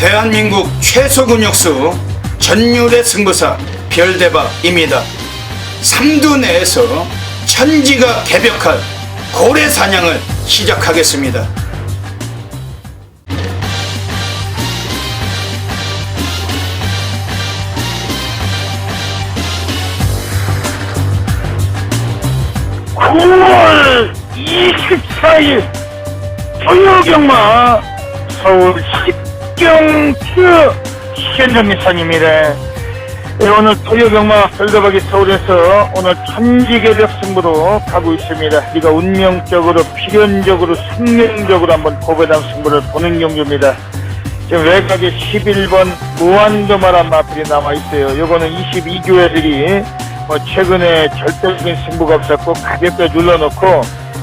대한민국 최소 근육수 전율의 승부사 별대박입니다. 삼두 내에서 천지가 개벽한 고래 사냥을 시작하겠습니다. (9월 24일) 토요경마 서울 식경주 현정미선입니다. 오늘 토요경마 별대박이 서울에서 오늘 천지개벽 승부로 가고 있습니다. 우리가 운명적으로 필연적으로 생명적으로 한번 고배당 승부를 보는 경주입니다. 지금 외곽에 11번 무한도마란 마필이 남아있어요. 요거는 22교회들이 최근에 절대적인 승부가 없었고 가볍게 눌러놓고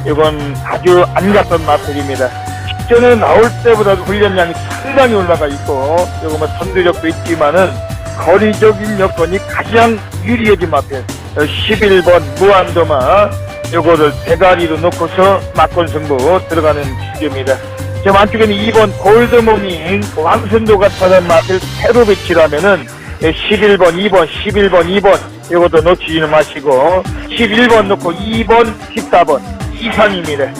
이건 아주 안 갔던 마필입니다. 직전에 나올 때보다도 훈련량이 상당히 올라가 있고 요거 선두력도 있지만은 거리적인 여건이 가장 유리해진 마필 11번 무한도마 요거를 대가리로 놓고서 맞권 승부 들어가는 주제입니다. 지금 안쪽에는 2번 골드모닝 왕순도가 타는 마필 페로비치라면은 11번 2번 11번 2번 이것도 놓치지는 마시고 11번 놓고 2번 14번 이상입니다.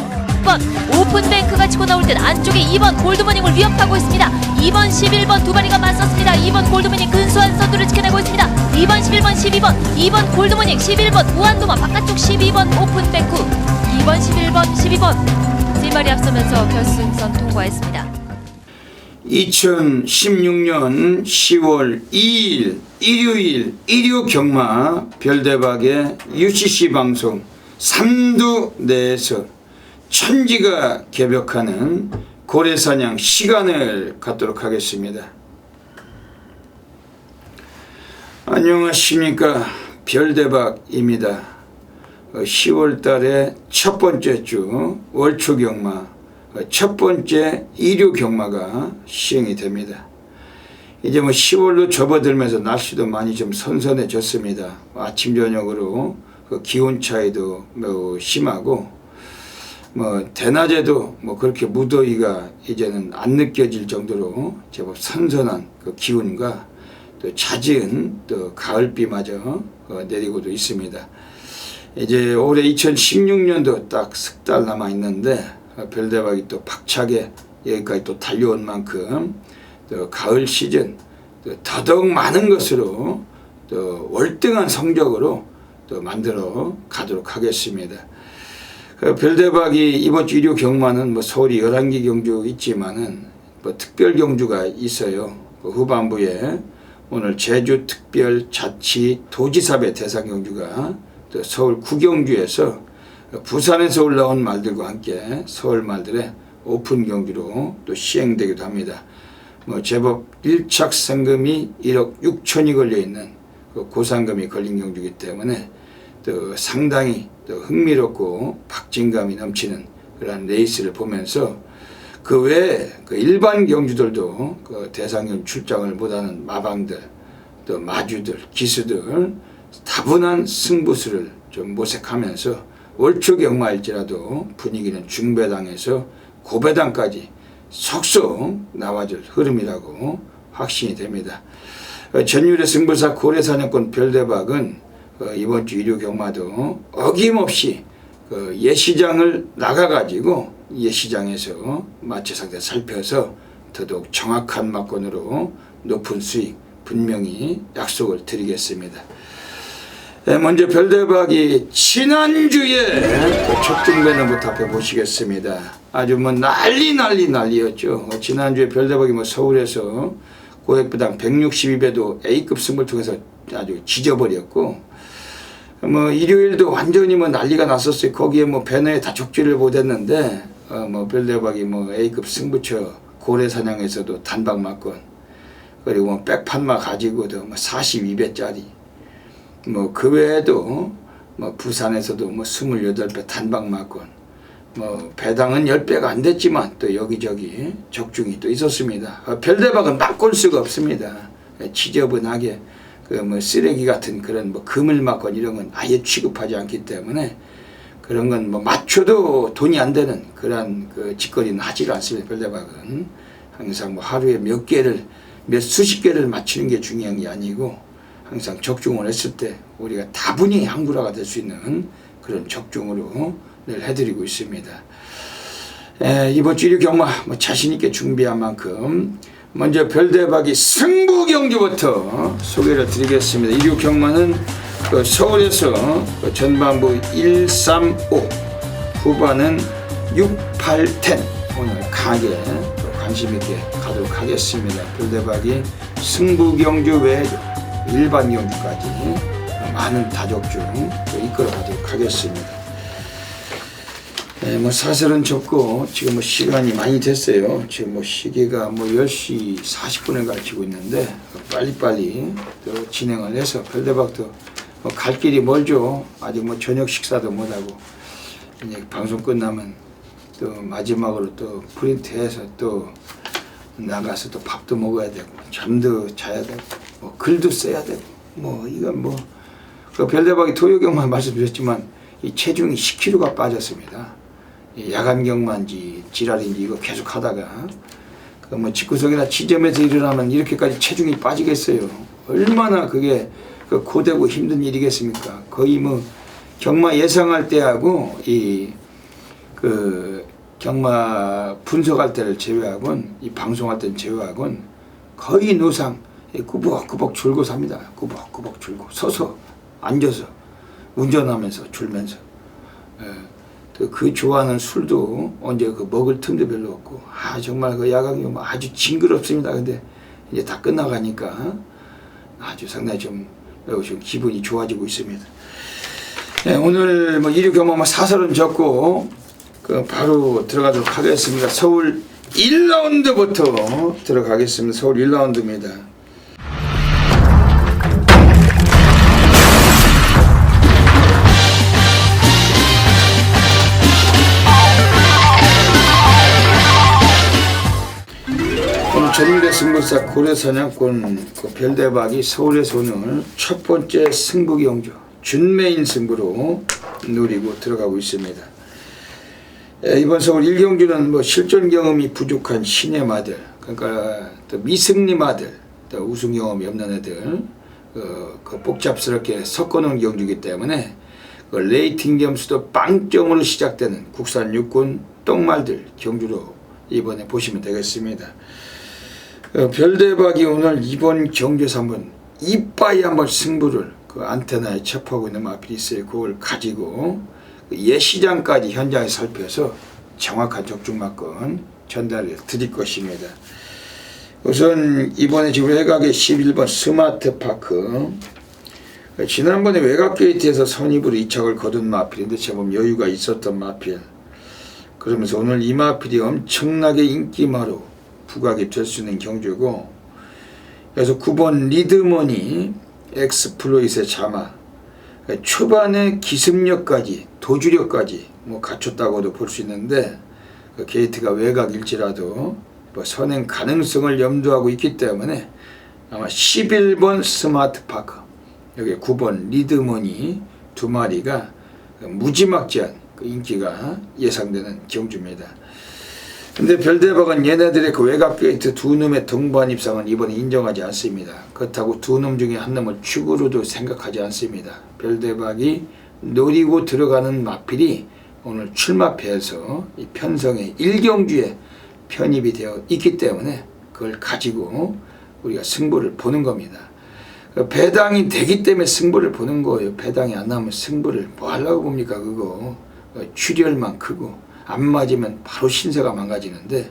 2번 오픈뱅크가 치고 나올 땐 안쪽에 2번 골드모닝을 위협하고 있습니다. 2번 11번 두 마리가 맞섰습니다. 2번 골드모닝 근소한 선두를 지켜내고 있습니다. 2번 11번 12번 2번 골드모닝 11번 무한도마 바깥쪽 12번 오픈뱅크 2번 11번 12번 세 마리 앞서면서 결승선 통과했습니다. 2016년 10월 2일 일요일 일요 경마 별대박의 UCC 방송 삼두 내에서 천지가 개벽하는 고래사냥 시간을 갖도록 하겠습니다. 안녕하십니까, 별대박입니다. 10월 달에 첫 번째 주 월초 경마 첫 번째 일요 경마가 시행이 됩니다. 이제 10월로 접어들면서 날씨도 많이 좀 선선해졌습니다. 아침 저녁으로 그 기온 차이도 매우 심하고 대낮에도 그렇게 무더위가 이제는 안 느껴질 정도로 제법 선선한 그 기온과 또 잦은 또 가을비마저 내리고도 있습니다. 이제 올해 2016년도 딱 석 달 남아 있는데 별대박이 또 박차게 여기까지 또 달려온 만큼 또 가을 시즌 또 더더욱 많은 것으로 또 월등한 성적으로 또 만들어 가도록 하겠습니다. 별대박이 이번 주 일요 경마는 서울이 11개 경주 있지만은 특별 경주가 있어요. 후반부에 오늘 제주 특별 자치 도지사배 대상 경주가 또 서울 구경주에서 부산에서 올라온 말들과 함께 서울 말들의 오픈 경주로 또 시행되기도 합니다. 제법 1착 상금이 1억 6천이 걸려있는 고상금이 걸린 경주이기 때문에 또 상당히 또 흥미롭고 박진감이 넘치는 그런 레이스를 보면서 그 외에 일반 경주들도 대상 경주 출장을 못하는 마방들 또 마주들 기수들 다분한 승부수를 좀 모색하면서 월초 경마일지라도 분위기는 중배당에서 고배당까지 속속 나와줄 흐름이라고 확신이 됩니다. 전율의 승부사 고래사냥꾼 별대박은 이번 주 일요 경마도 어김없이 예시장을 나가가지고 예시장에서 마체 상태 살펴서 더더욱 정확한 막권으로 높은 수익 분명히 약속을 드리겠습니다. 먼저 별대박이 지난주에 첫 등배너부터 앞에 보시겠습니다. 아주 난리였죠. 지난주에 별대박이 서울에서 고액부당 162배도 A급 승부를 통해서 아주 지져버렸고 일요일도 완전히 난리가 났었어요. 거기에 배너에 다 족지를 못했는데 별대박이 A급 승부처 고래사냥에서도 단박 맞건 그리고 백판마 가지고도 42배짜리 그 외에도 부산에서도 28배 단박 맞건 배당은 10배가 안 됐지만 또 여기저기 적중이 또 있었습니다. 별대박은 바꿀 수가 없습니다. 지저분하게 쓰레기 같은 그런 그물 맞건 이런 건 아예 취급하지 않기 때문에 그런 건 맞춰도 돈이 안 되는 그런 짓거리는 하지가 않습니다. 별대박은 항상 뭐 하루에 몇 개를 몇 수십 개를 맞추는 게 중요한 게 아니고 항상 적중을 했을 때 우리가 다분히 항구라가 될 수 있는 그런 적중으로 늘 해드리고 있습니다. 이번 주 1위 경마 뭐 자신 있게 준비한 만큼 먼저 별대박이 승부 경주부터 소개를 드리겠습니다. 1위 경마는 서울에서 전반부 135 후반은 6, 8, 10 오늘 강하게 관심 있게 가도록 하겠습니다. 별대박이 승부 경주 외에도 일반 경주까지 많은 다적중 이끌어 가도록 하겠습니다. 뭐 사설은 접고 지금 뭐 시간이 많이 됐어요. 지금 뭐 시계가 뭐 10시 40분을 가르치고 있는데 빨리빨리 또 진행을 해서 별대박도 뭐 갈 길이 멀죠. 아직 뭐 저녁 식사도 못하고 이제 방송 끝나면 또 마지막으로 또 프린트해서 또 나가서 또 밥도 먹어야 되고 잠도 자야 되고 뭐 글도 써야 되고 뭐 이건 뭐 그 별대박이 토요경만 말씀드렸지만 이 체중이 10kg가 빠졌습니다. 이 야간경만지 지랄인지 이거 계속 하다가 그 뭐 집구석이나 지점에서 일어나면 이렇게까지 체중이 빠지겠어요. 얼마나 그게 그 고되고 힘든 일이겠습니까? 거의 뭐 경마 예상할 때하고 이 그 경마 분석할 때를 제외하고는 이 방송할 때는 제외하고는 거의 노상 꾸벅꾸벅 줄고 삽니다. 꾸벅꾸벅 줄고 서서 앉아서 운전하면서 줄면서 그 좋아하는 술도 언제 그 먹을 틈도 별로 없고 정말 그 야간경마 아주 징그럽습니다. 근데 이제 다 끝나가니까 아주 상당히 좀 기분이 좋아지고 있습니다. 오늘 뭐 1위 경마 사설은 적고 바로 들어가도록 하겠습니다. 서울 1라운드부터 들어가겠습니다. 서울 1라운드입니다. 오늘 전일의 승부사 고려사냥꾼 별대박이 서울에서 오늘 첫 번째 승부 경주 준메인 승부로 노리고 들어가고 있습니다. 이번 서울 1경주는 뭐 실전 경험이 부족한 신의 마들, 그러니까 또 미승리 마들, 또 우승 경험이 없는 애들, 그 복잡스럽게 섞어놓은 경주이기 때문에 그 레이팅 점수도 빵점으로 시작되는 국산 육군 똥말들 경주로 이번에 보시면 되겠습니다. 별대박이 오늘 이번 경주에서 한번 이빠이 한번 승부를 그 안테나에 첩하고 있는 마필이 있어요. 그걸 가지고 예시장까지 현장에 살펴서 정확한 적중마건 전달을 드릴 것입니다. 우선 이번에 지금 외곽에 11번 스마트파크, 지난번에 외곽 게이트에서 선입으로 2착을 거둔 마필인데 제법 여유가 있었던 마필, 그러면서 오늘 이 마필이 엄청나게 인기마로 부각이 될 수 있는 경주고, 그래서 9번 리드머니 엑스플로잇의 자마, 초반에 기습력까지 도주력까지 뭐 갖췄다고도 볼 수 있는데 그 게이트가 외곽일지라도 뭐 선행 가능성을 염두하고 있기 때문에 아마 11번 스마트파크, 여기 9번 리드머니 두 마리가 무지막지한 그 인기가 예상되는 경주입니다. 근데 별대박은 얘네들의 그 외곽 게이트 두 놈의 동반 입상은 이번에 인정하지 않습니다. 그렇다고 두 놈 중에 한 놈을 축으로도 생각하지 않습니다. 별대박이 노리고 들어가는 마필이 오늘 출마패에서 이 편성의 1경주에 편입이 되어 있기 때문에 그걸 가지고 우리가 승부를 보는 겁니다. 배당이 되기 때문에 승부를 보는 거예요. 배당이 안 나오면 승부를 뭐 하려고 봅니까? 그거 출혈만 크고 안 맞으면 바로 신세가 망가지는데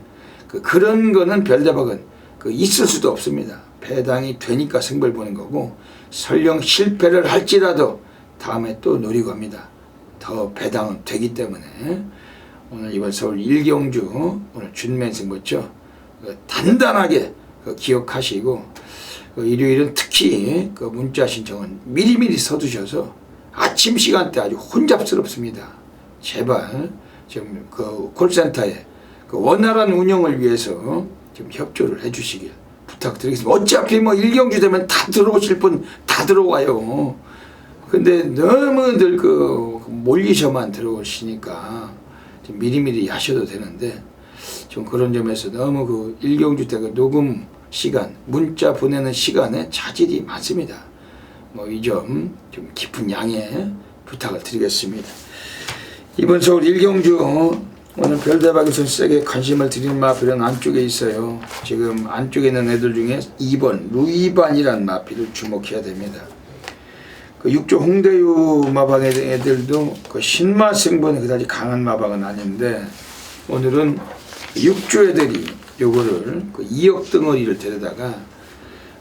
그런 거는 별대박은 있을 수도 없습니다. 배당이 되니까 승부를 보는 거고, 설령 실패를 할지라도 다음에 또 노리고 합니다. 더 배당은 되기 때문에 오늘 이번 서울 1경주 오늘 준맨 승부죠. 단단하게 기억하시고 일요일은 특히 문자 신청은 미리미리 서두셔서 아침 시간대 아주 혼잡스럽습니다. 제발 좀 콜센터에 원활한 운영을 위해서 좀 협조를 해주시길 부탁드리겠습니다. 어차피 뭐 1경주 되면 다 들어오실 분 다 들어와요. 근데 너무들 몰리셔만 들어오시니까 좀 미리미리 하셔도 되는데, 좀 그런 점에서 너무 그 일경주 때 그 녹음 시간, 문자 보내는 시간에 차질이 많습니다. 뭐 이 점 좀 깊은 양해 부탁을 드리겠습니다. 이번 서울 일경주 오늘 별대박에서 세게 관심을 드리는 마필은 안쪽에 있어요. 지금 안쪽에 있는 애들 중에 2번 루이반이라는 마필을 주목해야 됩니다. 그 6조 홍대유 마방의 애들도 그 신마 승부는 그다지 강한 마방은 아닌데 오늘은 6조 애들이 요거를 그 2억 덩어리를 데려다가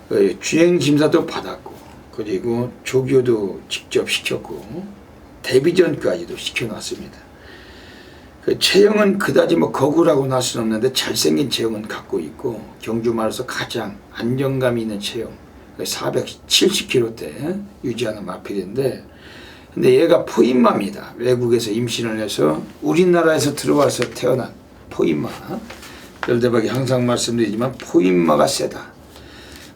그 주행 심사도 받았고 그리고 조교도 직접 시켰고 데뷔전까지도 시켜놨습니다. 그 체형은 그다지 뭐 거구라고 할 수는 없는데 잘생긴 체형은 갖고 있고 경주 마을에서 가장 안정감이 있는 체형 470kg대 유지하는 마필인데 근데 얘가 포인마입니다. 외국에서 임신을 해서 우리나라에서 들어와서 태어난 포인마. 별대박이 항상 말씀드리지만 포인마가 세다.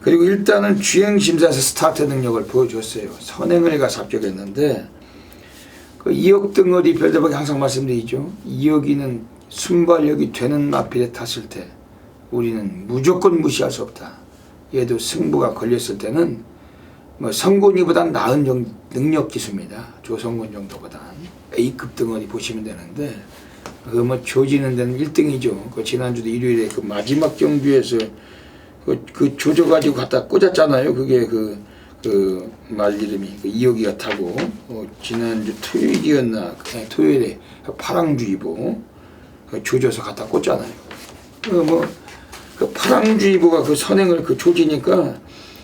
그리고 일단은 주행심사에서 스타트 능력을 보여줬어요. 선행을 가서 합격했는데 그 2억 덩어리 별대박이 항상 말씀드리죠. 2억이는 순발력이 되는 마필에 탔을 때 우리는 무조건 무시할 수 없다. 얘도 승부가 걸렸을 때는 뭐 성곤이보단 나은 능력 기수입니다. 조성곤 정도보다 A급 덩어리 보시면 되는데 그 뭐 조지는 데는 1등이죠. 그 지난주도 일요일에 그 마지막 경주에서 그 조져가지고 갖다 꽂았잖아요. 그게 그 말 이름이 그 이혁이가 타고 지난주 토요일이었나 그냥 토요일에 파랑주의보 조져서 갖다 꽂잖아요. 그 파랑주의보가 그 선행을 그 조지니까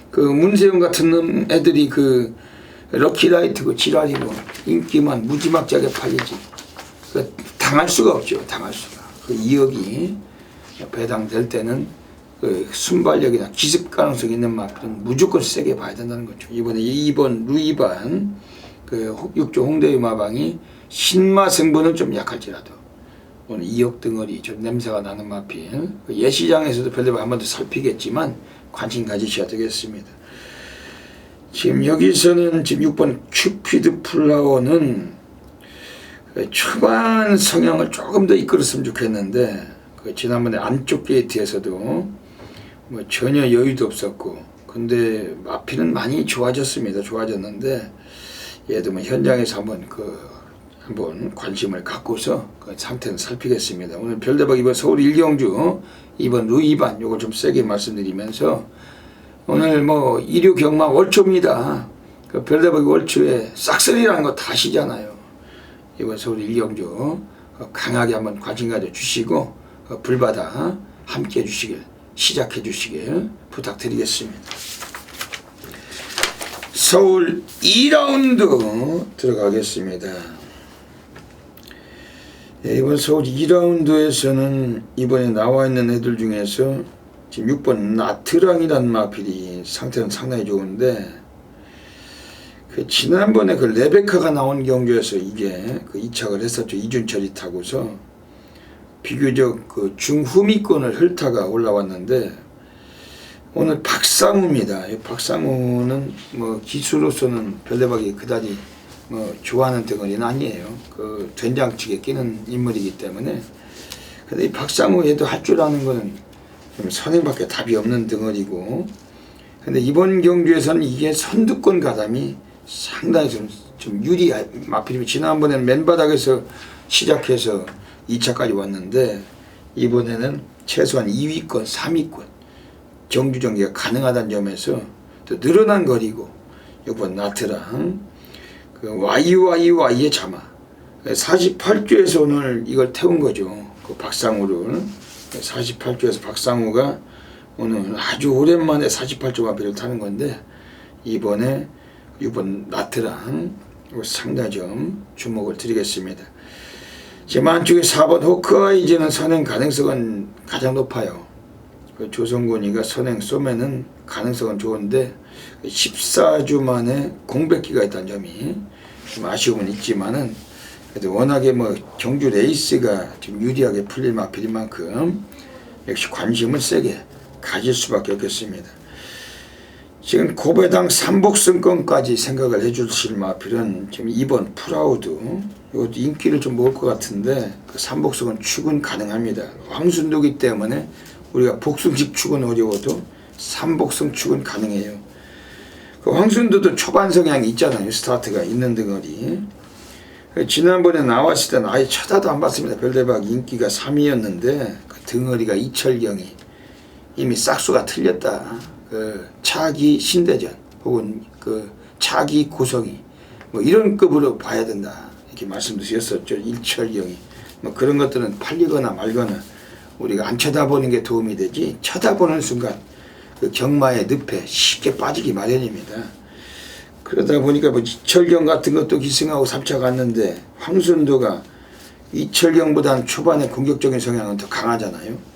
그 문세영 같은 애들이 그 럭키라이트 그 지랄이고 인기만 무지막지하게 팔리지. 그 당할 수가 없죠. 당할 수가. 그 2억이 배당될 때는 그 순발력이나 기습 가능성이 있는 마필은 무조건 세게 봐야 된다는 거죠. 이번에 2번 루이반 그 6조 홍대유 마방이 신마 승부는 좀 약할지라도 오늘 2억 덩어리 좀 냄새가 나는 마필 그 예시장에서도 별대박 한 번 더 살피겠지만 관심 가지셔야 되겠습니다. 지금 여기서는 지금 6번 큐피드 플라워는 초반 성향을 조금 더 이끌었으면 좋겠는데 그 지난번에 안쪽 게이트에서도 뭐 전혀 여유도 없었고 근데 마필은 많이 좋아졌습니다. 좋아졌는데 얘도 뭐 현장에서 한번 관심을 갖고서 그 상태는 살피겠습니다. 오늘 별대박 이번 서울 일경주 이번 루이반 요걸 좀 세게 말씀드리면서 오늘 뭐 일요 경마 월초입니다. 그 별대박 월초에 싹쓸이라는 거 다 아시잖아요. 이번 서울 일경주 강하게 한번 관심 가져 주시고 불바다 함께 해주시길 시작해 주시길 부탁드리겠습니다. 서울 2라운드 들어가겠습니다. 이번 서울 2라운드에서는 이번에 나와 있는 애들 중에서 지금 6번 나트랑이라는 마필이 상태는 상당히 좋은데 그 지난번에 그 레베카가 나온 경주에서 이게 그 이착을 했었죠. 이준철이 타고서 비교적 그 중후미권을 훑다가 올라왔는데 오늘 박상우입니다. 박상우는 뭐 기수로서는 별대박이 그다지 뭐 좋아하는 덩어리는 아니에요. 그 된장찌개 끼는 인물이기 때문에 근데 이 박상우 얘도 할 줄 아는 거는 좀 선행밖에 답이 없는 덩어리고 근데 이번 경주에서는 이게 선두권 가담이 상당히 좀 유리한 마필이면 지난번에는 맨바닥에서 시작해서 2차까지 왔는데 이번에는 최소한 2위권, 3위권 경주 전개가 가능하다는 점에서 또 늘어난 거리고 이번 나트랑 그 YYY의 자마 48조에서 오늘 이걸 태운 거죠. 그 박상우를 48조에서 박상우가 오늘 아주 오랜만에 48조 마필을 타는 건데 이번에 이번 나트랑 상당히 좀 주목을 드리겠습니다. 지금 안쪽에 4번 호크아이즈는 선행 가능성은 가장 높아요. 그 조성곤이가 선행 쏘면은 가능성은 좋은데 14주 만에 공백기가 있다는 점이 좀 아쉬움은 있지만은 그래도 워낙에 뭐 경주 레이스가 좀 유리하게 풀릴 마필인 만큼 역시 관심을 세게 가질 수밖에 없겠습니다. 지금 고배당 3복승권까지 생각을 해주실 마필은 지금 2번 프라우드, 이것도 인기를 좀 먹을 것 같은데 그 3복승은 출근 가능합니다. 황순도기 때문에 우리가 복승식 출근 어려워도 3복승 출근 가능해요. 그 황순도도 초반 성향이 있잖아요. 스타트가 있는 덩어리. 지난번에 나왔을 때는 아예 쳐다도 안 봤습니다. 별대박 인기가 3위였는데 그 덩어리가 이철경이 이미 싹수가 틀렸다. 그 차기 신대전 혹은 그 차기 고성이 뭐 이런 급으로 봐야 된다 이렇게 말씀드렸었죠. 일철경이 뭐 그런 것들은 팔리거나 말거나 우리가 안 쳐다보는 게 도움이 되지 쳐다보는 순간 그 경마의 늪에 쉽게 빠지기 마련입니다. 그러다 보니까 뭐 이철경 같은 것도 기승하고 3차 갔는데 황순도가 이철경보다는 초반에 공격적인 성향은 더 강하잖아요.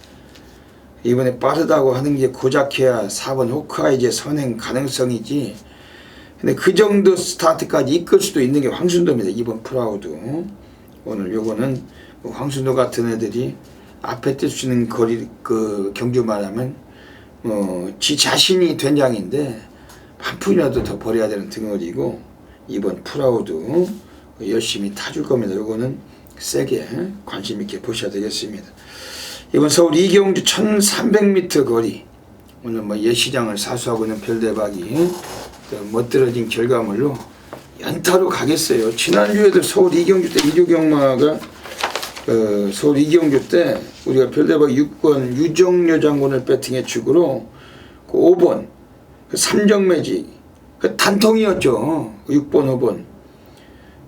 이번에 빠르다고 하는 게 고작해야 4번 호크아이즈의 선행 가능성이지. 근데 그 정도 스타트까지 이끌 수도 있는 게 황순도입니다. 2번 프라우드. 오늘 요거는 황순도 같은 애들이 앞에 뛸 수 있는 거리 그 경주 말하면 지 자신이 된장인데 한 푼이라도 더 벌어야 되는 등어리고 2번 프라우드 열심히 타줄 겁니다. 요거는 세게 관심 있게 보셔야 되겠습니다. 이번 서울 이경주 1300m 거리 오늘 뭐 예시장을 사수하고 있는 별대박이 멋들어진 결과물로 연타로 가겠어요. 지난주에도 서울 이경주 때 이주경마가 서울 이경주 때 우리가 별대박 6번 유정료 장군을 배팅해 축으로 그 5번 그 3정매직 그 단통이었죠. 6번 5번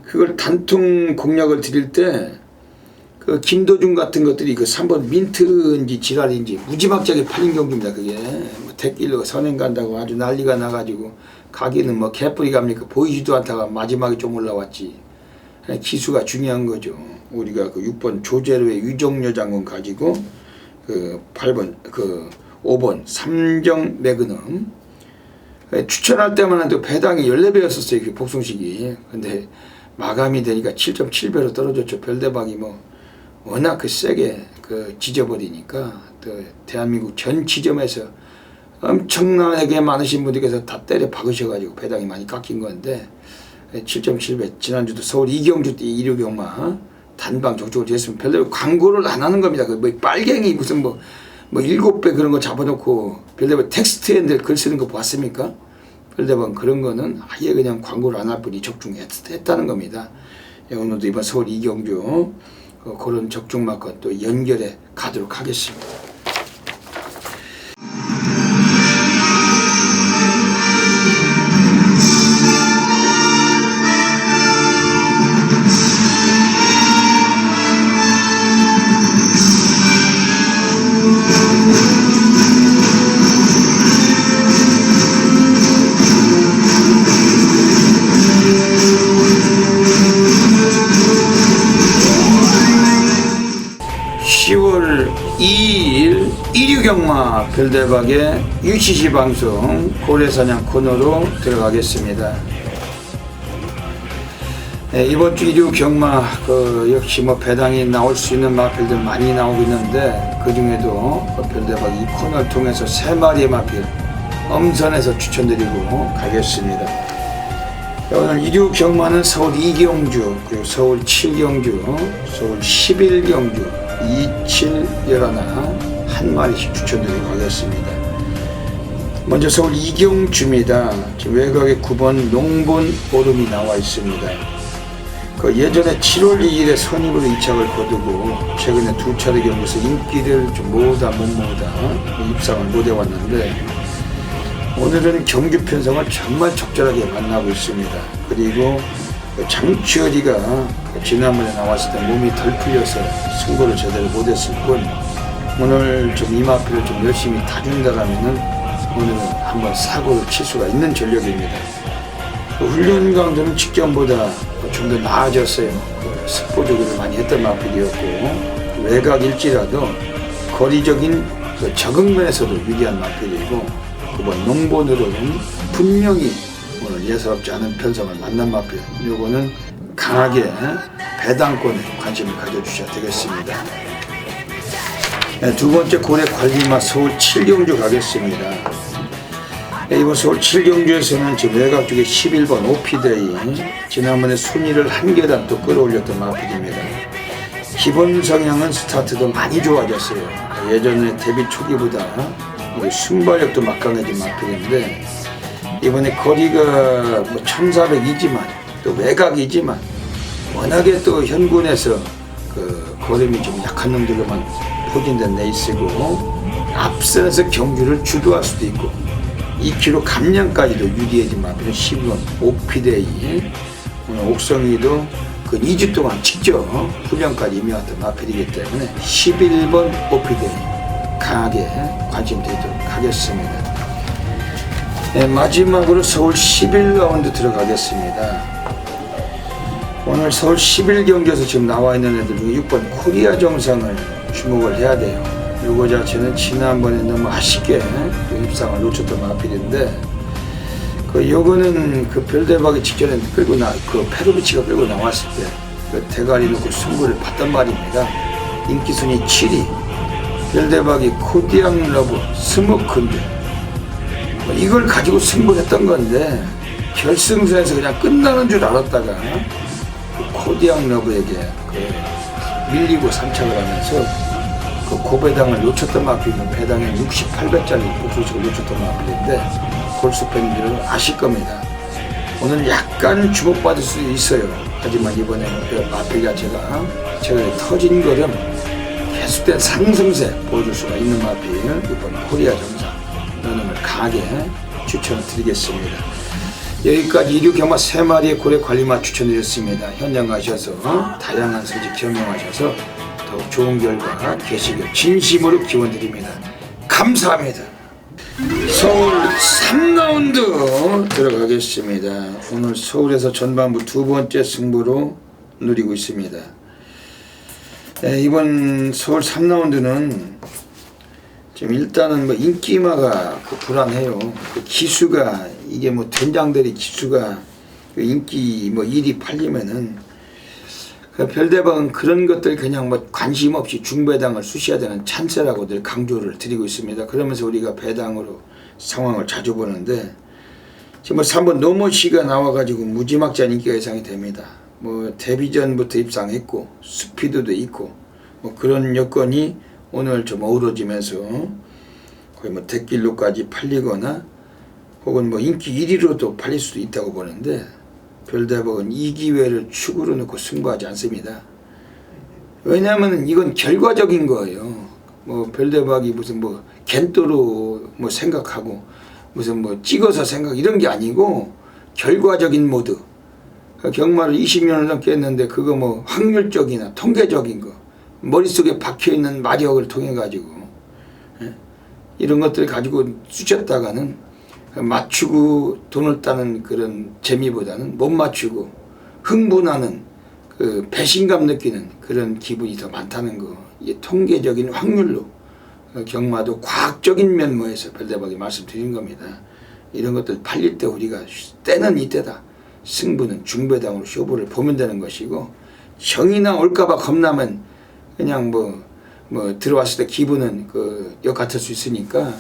그걸 단통 공략을 드릴 때 그 김도중 같은 것들이 그 3번 민트인지 지랄인지 무지막지하게 팔린 경주입니다. 그게 뭐 택길로 선행 간다고 아주 난리가 나가지고 가기는 뭐 개뿔이 갑니까 보이지도 않다가 마지막에 좀 올라왔지. 기수가 중요한 거죠. 우리가 그 6번 조제로의 유정료 장군 가지고 그 8번 그 5번 삼정 매그넘 추천할 때만 해도 배당이 14배였었어요. 그 복숭식이. 근데 마감이 되니까 7.7배로 떨어졌죠. 별대박이 뭐 워낙 그 세게 그 지져버리니까 또 대한민국 전 지점에서 엄청나게 많으신 분들께서 다 때려 박으셔가지고 배당이 많이 깎인 건데 7.7배 지난주도 서울 이경주 때 일요경마 단방 적적으로 됐으면 별대박 광고를 안 하는 겁니다. 그 뭐 빨갱이 무슨 뭐 7배 그런 거 잡아놓고 별대박 텍스트엔드 글 쓰는 거 봤습니까? 별대박 그런 거는 아예 그냥 광고를 안 할 뿐이 적중했다는 겁니다. 오늘도 이번 서울 이경주 그런 적중마과 또 연결해 가도록 하겠습니다. 일유경마 별대박의 UCC 방송 고래사냥 코너로 들어가겠습니다. 이번 주 일유경마 역시 뭐 배당이 나올 수 있는 마필들 많이 나오고 있는데 그 중에도 별대박 이 코너를 통해서 3마리의 마필 엄선해서 추천드리고 가겠습니다. 오늘 일유경마는 서울 2경주, 그리고 서울 7경주, 서울 11경주 27, 11, 한 마리씩 추천드리고 가겠습니다. 먼저 서울 이경주입니다. 지금 외곽에 9번 농본 오름이 나와 있습니다. 그 예전에 7월 2일에 선입으로 이착을 거두고 최근에 2차례 경기에서 인기를 좀 모으다 못 모으다 입상을 못 해왔는데 오늘은 경주 편성을 정말 적절하게 만나고 있습니다. 그리고 장추열이가 지난번에 나왔을 때 몸이 덜 풀려서 승부를 제대로 못했을 뿐 오늘 좀 이마피를 좀 열심히 타준다라면은 오늘은 한번 사고를 칠 수가 있는 전력입니다. 훈련 강도는 직전보다 좀 더 나아졌어요. 스포 조기를 많이 했던 마필이었고 외곽일지라도 거리적인 적응면에서도 유리한 마필이고 그번 농본으로는 분명히 오늘 예사롭지 않은 편성을 만난 마필 요거는 강하게 배당권에 관심을 가져주셔야 되겠습니다. 두 번째 고래 관리마 서울 7경주 가겠습니다. 이번 서울 7경주에서는 지금 외곽 쪽에 11번 오피데이, 지난번에 순위를 한 계단 또 끌어올렸던 마필입니다. 기본 성향은 스타트도 많이 좋아졌어요. 예전에 데뷔 초기보다 순발력도 막강해진 마필인데, 이번에 거리가 뭐 1400이지만 또 외곽이지만 워낙에 또 현군에서 그 걸음이 좀 약한 놈들로만 포진된 레이스고, 앞선에서 경주를 주도할 수도 있고 2km 감량까지도 유리해진 마필은 12번 오피데이. 오늘 옥성이도 그 2주 동안 직접 훈련까지 임해왔던 마필이기 때문에 11번 오피데이 강하게 관심 드리도록 하겠습니다. 네, 마지막으로 서울 11라운드 들어가겠습니다. 오늘 서울 11경주에서 지금 나와 있는 애들 중에 6번 코리아 정상을 주목을 해야 돼요. 요거 자체는 지난번에 너무 아쉽게 또 입상을 놓쳤던 마필인데, 요거는 그 별대박이 직전에 그 페로비치가 끌고 나왔을 때 그 대가리 놓고 승부를 봤단 말입니다. 인기순위 7위 별대박이 코디앙 러브 스모크인데, 이걸 가지고 승부를 했던 건데 결승선에서 그냥 끝나는 줄 알았다가 그 코디앙 러브에게 밀리고 산착을 하면서 그 고배당을 놓쳤던 마필이면 배당에 68배짜리 복수식을 놓쳤던 마필인데, 골수 팬들은 아실 겁니다. 오늘 약간 주목받을 수 있어요. 하지만 이번에 마필 자체가 최근에 터진 걸음 계속된 상승세 보여줄 수가 있는 마필, 이번 코리아 정상 너놈을 강하게 추천을 드리겠습니다. 여기까지 1류 경마 3마리의 고래 관리만 추천드렸습니다. 현장 가셔서 다양한 서식 경영하셔서 더욱 좋은 결과 계시길 진심으로 기원드립니다. 감사합니다. 서울 3라운드 들어가겠습니다. 오늘 서울에서 전반부 두 번째 승부로 누리고 있습니다. 네, 이번 서울 3라운드는 지금 일단은 뭐 인기마가 불안해요. 그 기수가 이게 뭐 된장들이 기수가 그 인기 뭐 1위 팔리면은 그 별대박은 그런 것들 그냥 뭐 관심 없이 중배당을 쑤셔야 되는 찬스라고 늘 강조를 드리고 있습니다. 그러면서 우리가 배당으로 상황을 자주 보는데, 지금 뭐 3번 노모씨가 나와가지고 무지막지한 인기가 예상이 됩니다. 뭐 데뷔전부터 입상했고 스피드도 있고 뭐 그런 여건이 오늘 좀 어우러지면서 거의 뭐 대길로까지 팔리거나 혹은 뭐 인기 1위로도 팔릴 수도 있다고 보는데, 별대박은 이 기회를 축으로 놓고 승부하지 않습니다. 왜냐하면 이건 결과적인 거예요. 뭐 별대박이 무슨 뭐 겐또로 뭐 생각하고 무슨 뭐 찍어서 생각 이런 게 아니고 결과적인 모드. 경마를 20년을 넘게 했는데 그거 뭐 확률적이나 통계적인 거 머릿속에 박혀있는 마력을 통해 가지고 이런 것들을 가지고 쑤셨다가는 맞추고 돈을 따는 그런 재미보다는 못 맞추고 흥분하는 그 배신감 느끼는 그런 기분이 더 많다는 거. 이게 통계적인 확률로 경마도 과학적인 면모에서 별대박이 말씀드린 겁니다. 이런 것들 팔릴 때 우리가 때는 이때다. 승부는 중배당으로 쇼부를 보면 되는 것이고, 정이나 올까봐 겁나면 그냥 뭐 들어왔을 때 기분은 역 같을 수 있으니까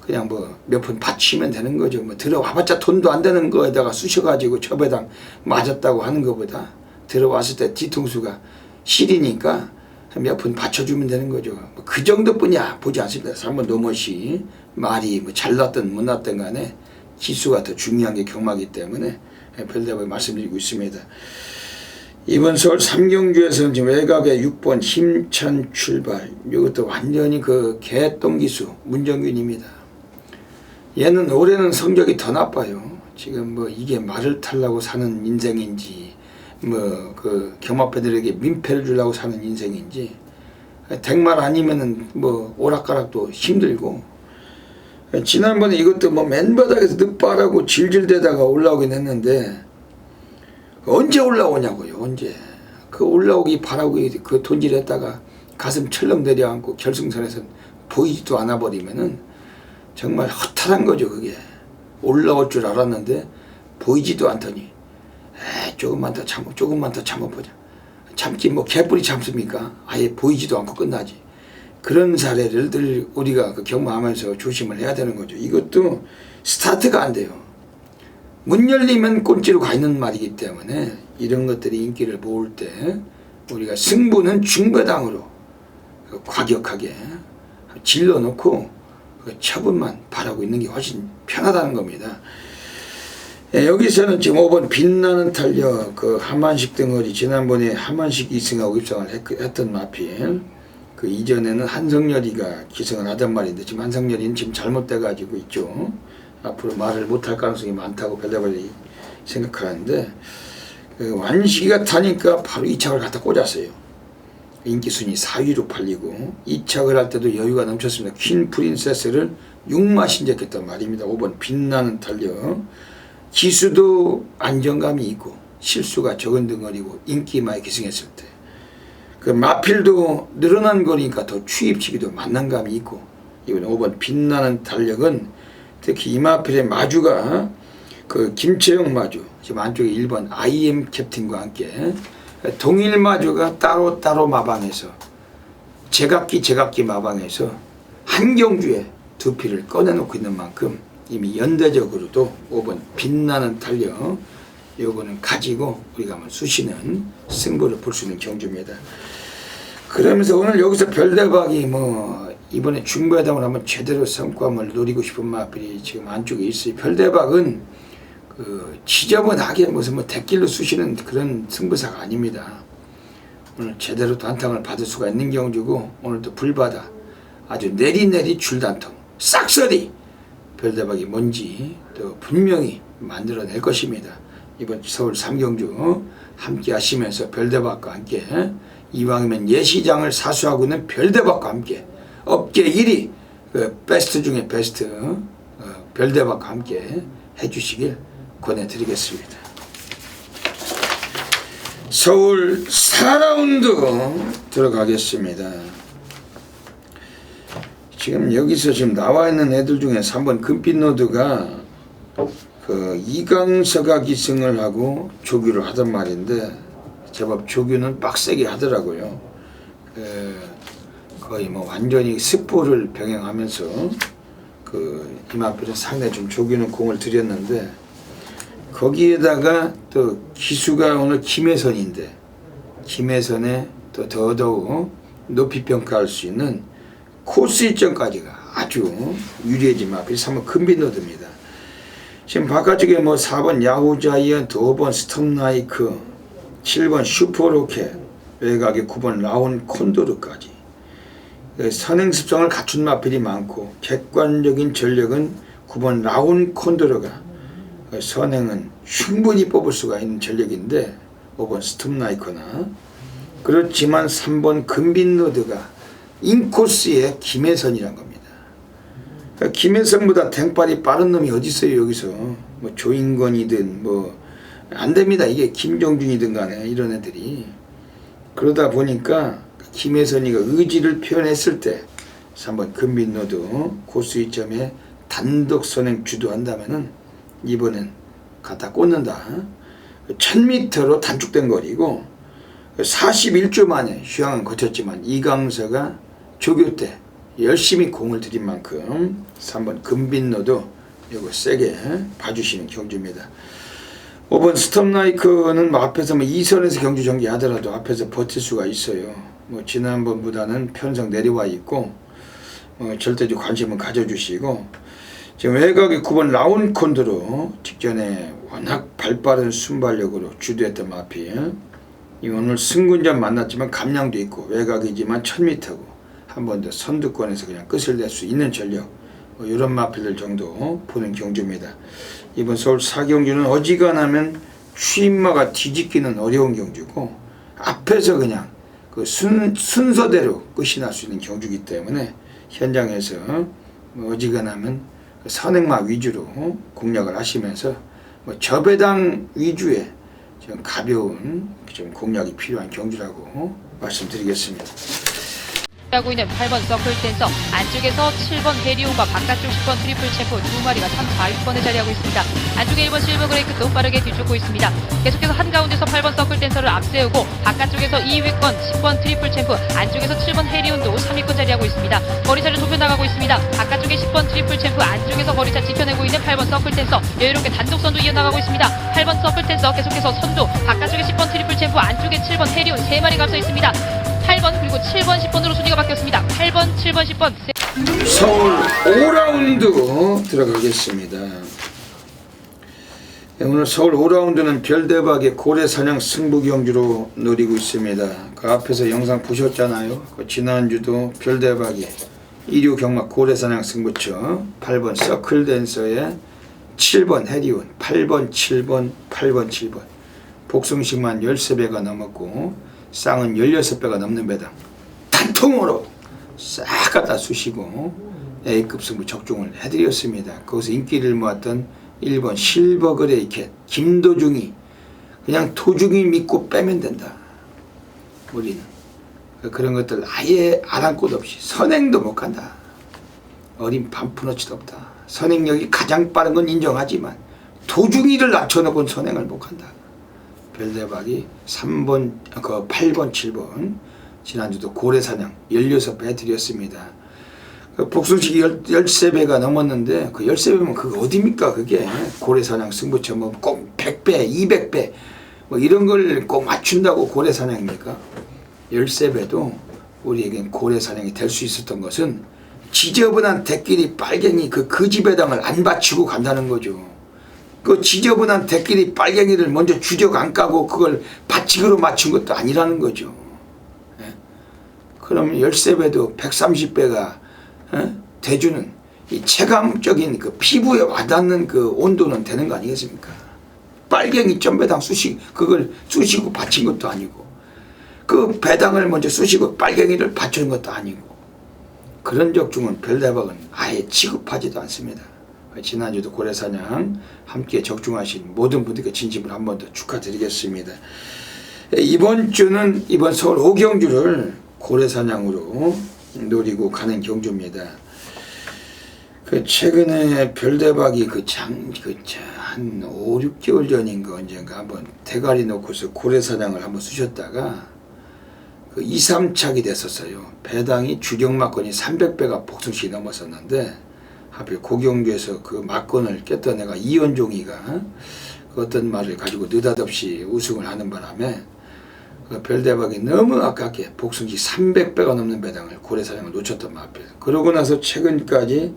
그냥 뭐 몇 푼 받치면 되는 거죠. 뭐 들어와봤자 돈도 안 되는 거에다가 쑤셔가지고 저배당 맞았다고 하는 것보다 들어왔을 때 뒤통수가 시리니까 몇 푼 받쳐주면 되는 거죠. 뭐 그 정도뿐이야 보지 않습니다. 3번 노머시 말이 뭐 잘났든 못났든 간에 기수가 더 중요한 게 경마이기 때문에 별대박을 말씀드리고 있습니다. 이번 서울 3경주에서는 지금 외곽에 6번 힘찬 출발, 이것도 완전히 그 개똥기수 문정균입니다. 얘는 올해는 성적이 더 나빠요. 지금 뭐 이게 말을 타려고 사는 인생인지 뭐 그 경마패들에게 민폐를 주려고 사는 인생인지, 댁말 아니면은 뭐 오락가락도 힘들고, 지난번에 이것도 뭐 맨바닥에서 늦바라고 질질대다가 올라오긴 했는데 언제 올라오냐고요. 언제 그 올라오기 바라고 그 돈질했다가 가슴 철렁 내려앉고 결승선에서 보이지도 않아 버리면은 정말 허탈한 거죠. 그게 올라올 줄 알았는데 보이지도 않더니 조금만 더 참아보자. 참기 뭐 개뿔이 참습니까? 아예 보이지도 않고 끝나지. 그런 사례를 늘 우리가 경험하면서 조심을 해야 되는 거죠. 이것도 스타트가 안 돼요. 문 열리면 꼴찌로 가 있는 말이기 때문에 이런 것들이 인기를 모을 때 우리가 승부는 중배당으로 과격하게 질러놓고 처분만 바라고 있는 게 훨씬 편하다는 겁니다. 여기서는 지금 5번 빛나는 탄력 한만식 덩어리 지난번에 한만식 2승하고 입상을 했던 마필 이전에는 한성열이가 기승을 하던 말인데 지금 한성열이는 지금 잘못돼 가지고 있죠. 앞으로 말을 못할 가능성이 많다고 별다발이 생각하는데 완식이가 타니까 바로 2착을 갖다 꽂았어요. 인기순위 4위로 팔리고 2착을 할 때도 여유가 넘쳤습니다. 퀸 프린세스를 6마 신작했단 말입니다. 5번 빛나는 탄력 기수도 안정감이 있고 실수가 적은 덩어리고 인기 많이 기승했을 때 마필도 늘어난 거니까 더 추입치기도 만남감이 있고 이번 5번 빛나는 탄력은 특히 이 마필의 마주가 김채영 마주 지금 안쪽에 1번 IM 캡틴과 함께 동일 마주가 따로 마방에서 제각기 마방에서 한 경주에 두 피를 꺼내놓고 있는 만큼 이미 연대적으로도 5번 빛나는 탄력 요거는 가지고 우리가 한번 수시는 승부를 볼 수 있는 경주입니다. 그러면서 오늘 여기서 별대박이 이번에 중배당을 한번 제대로 성과를 노리고 싶은 마필이 지금 안쪽에 있어요. 별대박은 지저분하게 무슨 대길로 쑤시는 그런 승부사가 아닙니다. 오늘 제대로 단탕을 받을 수가 있는 경주고 오늘도 불바다 아주 내리내리 줄단통 싹서리 별대박이 뭔지 또 분명히 만들어낼 것입니다. 이번 서울 3경주 함께 하시면서 별대박과 함께 이왕이면 예시장을 사수하고 있는 별대박과 함께 업계 1위 베스트 중에 베스트 별대박과 함께 해주시길 권해드리겠습니다. 서울 4라운드 들어가겠습니다. 지금 여기서 지금 나와 있는 애들 중에 3번 금빛노드가 이강서가 기승을 하고 조규를 하던 말인데 제법 조규는 빡세게 하더라고요. 거의 완전히 스포를 병행하면서 이마필은 상당히 좀 조규는 공을 들였는데 거기에다가 또 기수가 오늘 김혜선인데 김혜선에 또 더더욱 높이 평가할 수 있는 코스 일정까지가 아주 유리해진 마필 3번 금빛노드입니다. 지금 바깥쪽에 4번 야후자이언트, 5번 스톱나이크, 7번 슈퍼로켓, 외곽에 9번 라온 콘도르까지 선행습성을 갖춘 마필이 많고 객관적인 전력은 9번 라온 콘도르가 선행은 충분히 뽑을 수가 있는 전력인데 5번 스톱나이커나 그렇지만 3번 금빛노드가 인코스의 김혜선이란 겁니다. 김혜선보다 댕빨이 빠른 놈이 어디 있어요. 여기서 조인건이든 안됩니다. 이게 김정준이든 간에 이런 애들이 그러다 보니까 김혜선이가 의지를 표현했을 때 3번 금빛노드 고수 2점에 단독 선행 주도한다면은 이번엔 갖다 꽂는다. 1000m로 단축된 거리고 41주 만에 휴양은 거쳤지만 이강서가 조교 때 열심히 공을 들인 만큼 3번 금빛노드 이거 세게 봐주시는 경주입니다. 5번 스톱나이크는 앞에서 2선에서 경주 전개하더라도 앞에서 버틸 수가 있어요. 지난번보다는 편성 내려와 있고 절대적 관심은 가져주시고 지금 외곽에 9번 라운 콘드로 직전에 워낙 발빠른 순발력으로 주도했던 마필 오늘 승군전 만났지만 감량도 있고 외곽이지만 1000m고 한 번 더 선두권에서 그냥 끝을 낼 수 있는 전력 이런 마필들 정도 보는 경주입니다. 이번 서울 4경주는 어지간하면 추임마가 뒤집기는 어려운 경주고 앞에서 그냥 순서대로 끝이 날 수 있는 경주이기 때문에 현장에서 어지간하면 선행마 위주로 공략을 하시면서 저배당 위주의 좀 가벼운 좀 공략이 필요한 경주라고 말씀드리겠습니다. 하고 있는 8번 서클 댄서, 안쪽에서 7번 해리온과 바깥쪽 10번 트리플 챔프 두 마리가 3, 4, 6번에 자리하고 있습니다. 안쪽에 1번 실버 그레이크도 빠르게 뒤쫓고 있습니다. 계속해서 한가운데서 8번 서클 댄서를 앞세우고 바깥쪽에서 2위권 10번 트리플 챔프, 안쪽에서 7번 해리온도 3위권 자리하고 있습니다. 거리차를 좁혀 나가고 있습니다. 바깥쪽에 10번 트리플 챔프, 안쪽에서 거리차 지켜내고 있는 8번 서클 댄서, 여유롭게 단독 선두 이어나가고 있습니다. 8번 서클 댄서 계속해서 선두, 바깥쪽에 10번 트리플 챔프, 안쪽에 7번 해리온 3마리가 앞서 있습니다. 8번 그리고 7번 10번으로 순위가 바뀌었습니다. 8번 7번 10번 서울 5라운드 들어가겠습니다. 오늘 서울 5라운드는 별대박의 고래사냥 승부 경주로 노리고 있습니다. 그 앞에서 영상 보셨잖아요. 그 지난주도 별대박의 1류 경마 고래사냥 승부처 8번 서클댄서의 7번 해리온, 8번 7번 8번 7번 복승식만 13배가 넘었고 쌍은 16배가 넘는 배당 단통으로 싹 갖다 쑤시고 A급 승부 적중을 해드렸습니다. 거기서 인기를 모았던 1번 실버 그레이켓 김도중이 그냥 도중이 믿고 빼면 된다. 우리는 그런 것들 아예 아랑곳 없이 선행도 못 간다. 어린 반푼어치도 없다. 선행력이 가장 빠른 건 인정하지만 도중이를 낮춰놓고는 선행을 못 간다. 별대박이 3번, 8번, 7번 지난주도 고래사냥 16배 해드렸습니다. 그 복순식 13배가 넘었는데 그 13배면 그게 어딥니까? 그게 고래사냥 승부처 뭐 꼭 100배, 200배 뭐 이런 걸 꼭 맞춘다고 고래사냥입니까? 13배도 우리에겐 고래사냥이 될 수 있었던 것은 지저분한 대끼리 빨갱이 그 거지배당을 안 바치고 간다는 거죠. 그 지저분한 대끼리 빨갱이를 먼저 주적 안 까고 그걸 바치기로 맞춘 것도 아니라는 거죠. 예? 그럼 13배도 130배가 대주는 이 체감적인 그 피부에 와닿는 그 온도는 되는 거 아니겠습니까? 빨갱이 점배당 그걸 쑤시고 바친 것도 아니고 그 배당을 먼저 쑤시고 빨갱이를 받친 것도 아니고 그런 적중은 별대박은 아예 취급하지도 않습니다. 지난주도 고래사냥 함께 적중하신 모든 분들께 진심으로 한 번 더 축하드리겠습니다. 이번 주는 이번 서울 5경주를 고래사냥으로 노리고 가는 경주입니다. 그 최근에 별대박이 한 5, 6개월 전인가 언젠가 한번 대가리 놓고서 고래사냥을 한번 쑤셨다가 그 2, 3착이 됐었어요. 배당이 주경마건이 300배가 복승시 넘었었는데 하필 고경주에서 그 막건을 깼던 애가 이현종이가 그 어떤 말을 가지고 느닷없이 우승을 하는 바람에 그 별대박이 너무 아깝게 복승시 300배가 넘는 배당을 고래사냥을 놓쳤던 마필. 그러고 나서 최근까지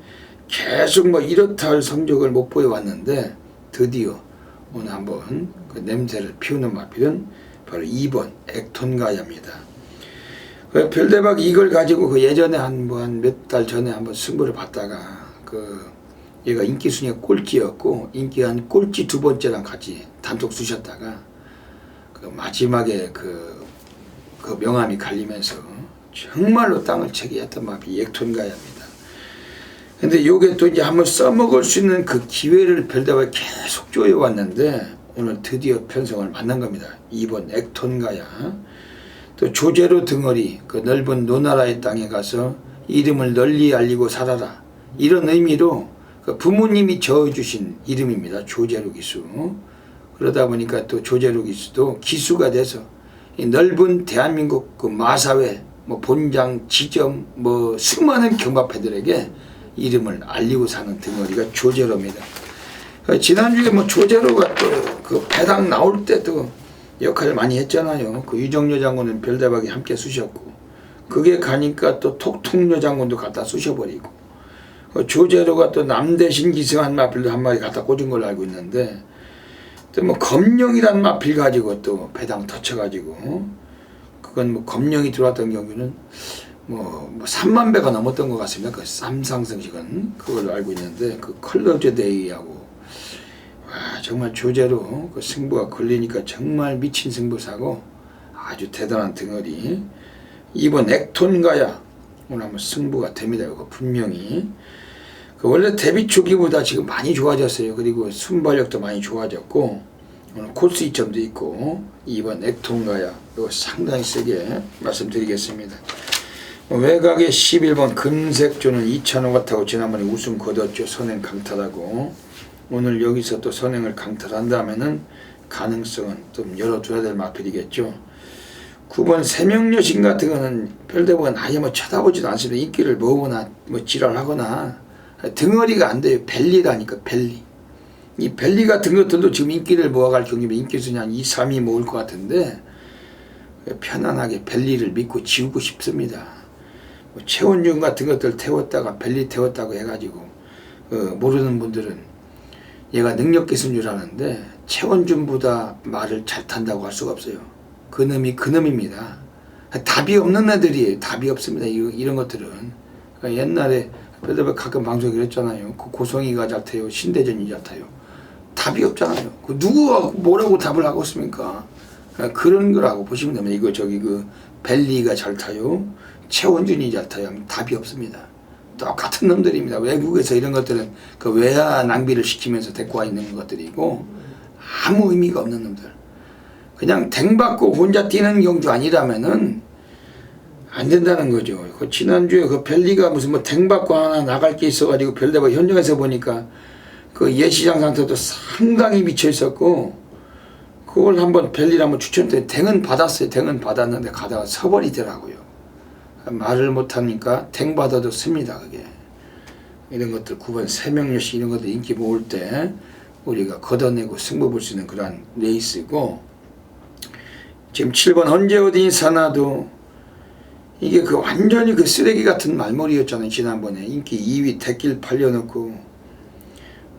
계속 뭐 이렇다 할 성적을 못 보여왔는데 드디어 오늘 한번 그 냄새를 피우는 마필은 바로 2번 액톤가야입니다. 그 별대박 이걸 가지고 그 예전에 한 몇 달 전에 한번 승부를 봤다가 그 얘가 인기 순위가 꼴찌였고 인기 한 꼴찌 두 번째랑 같이 단독 쑤셨다가 그 마지막에 그 명암이 갈리면서 정말로 땅을 채게 했던 마필 액톤가야입니다. 근데 요게 또 이제 한번 써먹을 수 있는 그 기회를 별대박이 계속 쪼여왔는데 오늘 드디어 편성을 만난 겁니다. 2번 액톤가야. 또 조제로 등어리 그 넓은 노나라의 땅에 가서 이름을 널리 알리고 살아라 이런 의미로 그 부모님이 저어주신 이름입니다. 조제로 기수. 그러다 보니까 또 조제로 기수도 기수가 돼서 이 넓은 대한민국 그 마사회 뭐 본장 지점 뭐 수많은 경마패들에게 이름을 알리고 사는 등어리가 조제로입니다. 지난주에 뭐 조제로가 또 그 배당 나올 때도 역할을 많이 했잖아요. 그 유정여 장군은 별대박이 함께 쑤셨고 그게 가니까 또 톡톡여 장군도 갖다 쑤셔버리고 조제로가 또 남대신 기승한 마필도 한 마리 갖다 꽂은 걸로 알고 있는데 또 뭐 검령이란 마필 가지고 또 배당 터쳐가지고 그건 뭐 검령이 들어왔던 경우는 뭐 3만 배가 넘었던 것 같습니다. 그 삼상승식은 그걸로 알고 있는데 그 컬러즈 데이하고 와 정말 조제로 그 승부가 걸리니까 정말 미친 승부사고 아주 대단한 등어리. 이번 액톤가야 오늘 한번 승부가 됩니다. 이거 분명히 그 원래 데뷔 초기보다 지금 많이 좋아졌어요. 그리고 순발력도 많이 좋아졌고 오늘 코스 2점도 있고 이번 액톤가야 이거 상당히 세게 말씀드리겠습니다. 외곽의 11번 금색조는 2,000원 타고 지난번에 우승 거뒀죠. 선행 강탈하고. 오늘 여기서 또 선행을 강탈한다면은 가능성은 좀 열어줘야 될 마필이겠죠. 9번 세명여신 같은 거는 별대보는 아예 뭐 쳐다보지도 않습니다. 인기를 모으거나 뭐 지랄하거나 등어리가 안 돼요. 벨리라니까 벨리. 이 벨리 같은 것들도 지금 인기를 모아갈 경우면 인기순위 한 2, 3위 모을 것 같은데 편안하게 벨리를 믿고 지우고 싶습니다. 뭐 최원준 같은 것들 태웠다가 벨리 태웠다고 해가지고 모르는 분들은 얘가 능력 기수인 줄 아는데 최원준보다 말을 잘 탄다고 할 수가 없어요. 그놈이 그놈입니다. 답이 없는 애들이에요. 답이 없습니다. 이런 것들은. 그러니까 옛날에 가끔 방송에 그랬잖아요. 그 고성이가 잘 타요. 신대전이 잘 타요. 답이 없잖아요. 그 누구가 뭐라고 답을 하고 있습니까? 그런 거라고 보시면 됩니다. 이거 저기 그 벨리가 잘 타요. 최원준이 잘 타요. 답이 없습니다. 똑같은 놈들입니다. 외국에서 이런 것들은 그 외화 낭비를 시키면서 데리고 와 있는 것들이고 아무 의미가 없는 놈들. 그냥 댕받고 혼자 뛰는 경주 아니라면은 안 된다는 거죠. 그 지난주에 그 벨리가 무슨 뭐 댕받고 하나 나갈 게 있어가지고 별대가 현장에서 보니까 그 예시장 상태도 상당히 미쳐 있었고 그걸 한번 벨리를 한번 추천했더니 댕은 받았어요. 댕은 받았는데 가다가 서버리더라고요. 말을 못하니까 댕 받아도 씁니다. 그게 이런 것들 9번 세명여시 이런 것들 인기 모을 때 우리가 걷어내고 승부 볼 수 있는 그런 레이스고 지금 7번 언제 어디 사나도 이게 그 완전히 그 쓰레기 같은 말머리였잖아요. 지난번에 인기 2위 대길 팔려놓고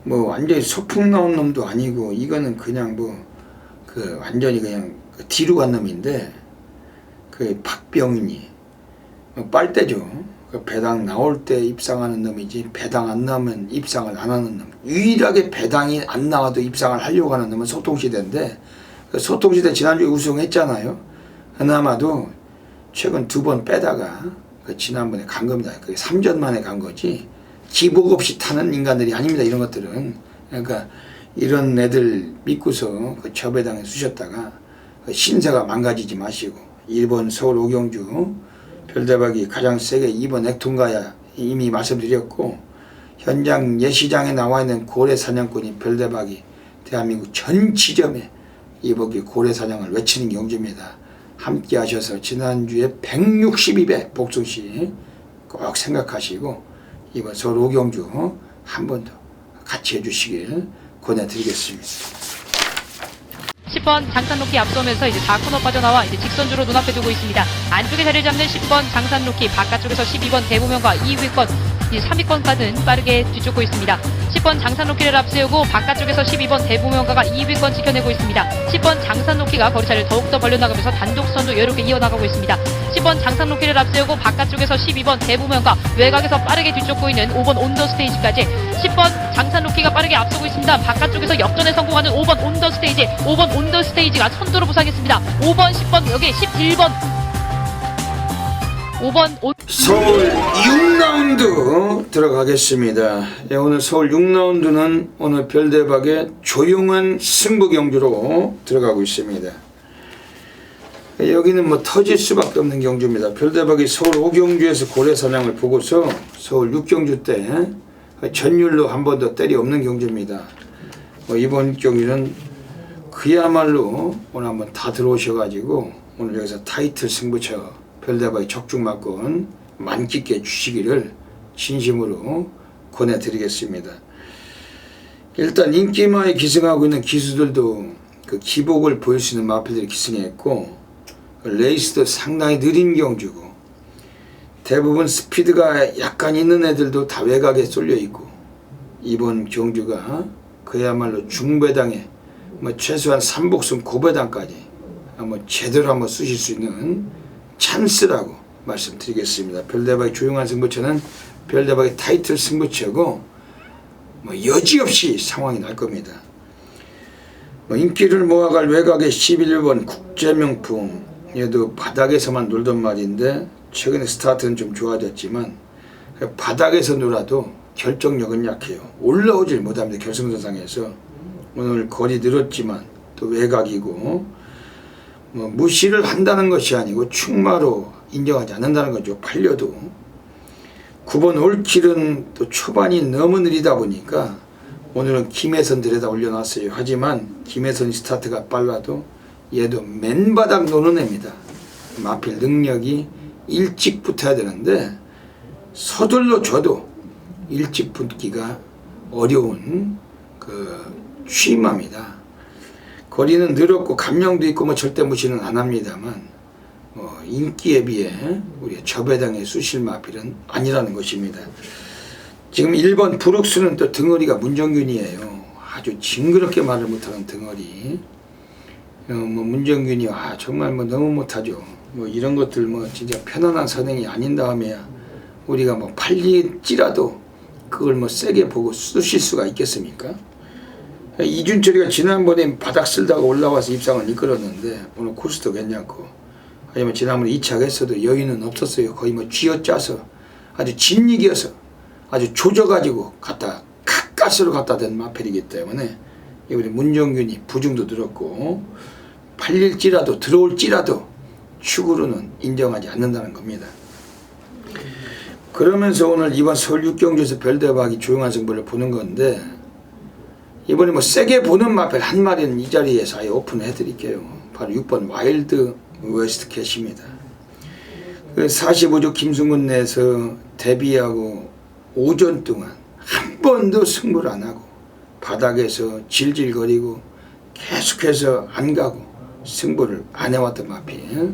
뭐 완전히 소풍 나온 놈도 아니고 이거는 그냥 뭐 그 완전히 그냥 그 뒤로 간 놈인데 그 박병인이 빨대죠. 그 배당 나올 때 입상하는 놈이지 배당 안 나오면 입상을 안 하는 놈. 유일하게 배당이 안 나와도 입상을 하려고 하는 놈은 소통시대인데 그 소통시대 지난주에 우승했잖아요. 그나마도 최근 2번 빼다가 그 지난번에 간 겁니다. 그게 3전 만에 간 거지 기복 없이 타는 인간들이 아닙니다. 이런 것들은. 그러니까 이런 애들 믿고서 그 저배당에 쑤셨다가 그 신세가 망가지지 마시고 1번 서울 오경주 별대박이 가장 세게 2번 액통가야 이미 말씀드렸고 현장 예시장에 나와 있는 고래사냥꾼이 별대박이 대한민국 전 지점에 이번기 고래사냥을 외치는 경주입니다. 함께 하셔서 지난주에 162배 복숭씨 꼭 생각하시고 이번 서울 오경주 한 번 더 같이 해주시길 권해드리겠습니다. 10번 장산로키 앞서면서 이제 4코너 빠져나와 이제 직선주로 눈앞에 두고 있습니다. 안쪽에 자리를 잡는 10번 장산로키 바깥쪽에서 12번 대부명과 2위권, 3위권까지는 빠르게 뒤쫓고 있습니다. 10번 장산로키를 앞세우고 바깥쪽에서 12번 대부명가가 2위권 지켜내고 있습니다. 10번 장산로키가 거리차를 더욱더 벌려나가면서 단독선도 여유롭게 이어나가고 있습니다. 10번 장산로키를 앞세우고 바깥쪽에서 12번 대부명가 외곽에서 빠르게 뒤쫓고 있는 5번 온더스테이지까지 10번 장산로키가 빠르게 앞서고 있습니다. 바깥쪽에서 역전에 성공하는 5번 온더스테이지 5번 온더스테이지가 선두로 부상했습니다. 5번 10번 여기 11번 5번 서울 6라운드 들어가겠습니다. 예, 오늘 서울 6라운드는 오늘 별대박의 조용한 승부 경주로 들어가고 있습니다. 예, 여기는 뭐 터질 수밖에 없는 경주입니다. 별대박이 서울 5경주에서 고래사냥을 보고서 서울 6경주 때 전율로 한 번 더 때리 없는 경주입니다. 이번 경주는 그야말로 오늘 한번 다 들어오셔가지고 오늘 여기서 타이틀 승부처 별대박의 적중마권 만끽해 주시기를 진심으로 권해드리겠습니다. 일단 인기마에 기승하고 있는 기수들도 그 기복을 보일 수 있는 마필들이 기승했고 레이스도 상당히 느린 경주고 대부분 스피드가 약간 있는 애들도 다 외곽에 쏠려 있고 이번 경주가 그야말로 중배당에 뭐 최소한 3복승 고배당까지 한번 제대로 한번 쓰실 수 있는 찬스라고 말씀드리겠습니다. 별대박의 조용한 승부처는 별대박의 타이틀 승부처고 뭐 여지없이 상황이 날 겁니다. 인기를 모아갈 외곽의 11번 국제명품 얘도 바닥에서만 놀던 말인데 최근에 스타트는 좀 좋아졌지만 바닥에서 놀아도 결정력은 약해요. 올라오질 못합니다. 결승선상에서 오늘 거리 늘었지만 또 외곽이고 뭐 무시를 한다는 것이 아니고 충마로 인정하지 않는다는 거죠. 팔려도. 9번 올킬은 또 초반이 너무 느리다 보니까 오늘은 김혜선 들여다 올려놨어요. 하지만 김혜선 스타트가 빨라도 얘도 맨바닥 노는 애입니다. 마필 능력이 일찍 붙어야 되는데 서둘러 줘도 일찍 붙기가 어려운 그 취임합니다. 거리는 늘었고 감량도 있고 뭐 절대 무시는 안 합니다만 인기에 비해 우리 저배당의 수실 마필은 아니라는 것입니다. 지금 1번 브룩스는 또 덩어리가 문정균이에요. 아주 징그럽게 말을 못하는 덩어리. 문정균이 정말 너무 못하죠. 이런 것들 진짜 편안한 선행이 아닌 다음에야 우리가 팔릴지라도 그걸 세게 보고 쓰실 수가 있겠습니까? 이준철이가 지난번에 바닥 쓸다가 올라와서 입상을 이끌었는데 오늘 코스도 괜찮고, 하지만 지난번에 2차 했어도 여유는 없었어요. 거의 쥐어짜서 아주 진익이어서 아주 조져가지고 가까스로 갖다 댄 마펠이기 때문에 우리 문정균이 부중도 들었고 팔릴지라도 들어올지라도 축으로는 인정하지 않는다는 겁니다. 그러면서 오늘 이번 서울 6경주에서 별대박이 조용한 승부를 보는 건데, 이번에 세게 보는 마펠 한 마리는 이 자리에서 아예 오픈해 드릴게요. 바로 6번 와일드 웨스트 캣입니다. 45조 김승근 내에서 데뷔하고 오전 동안 한 번도 승부를 안 하고 바닥에서 질질거리고 계속해서 안 가고 승부를 안 해왔던 마필.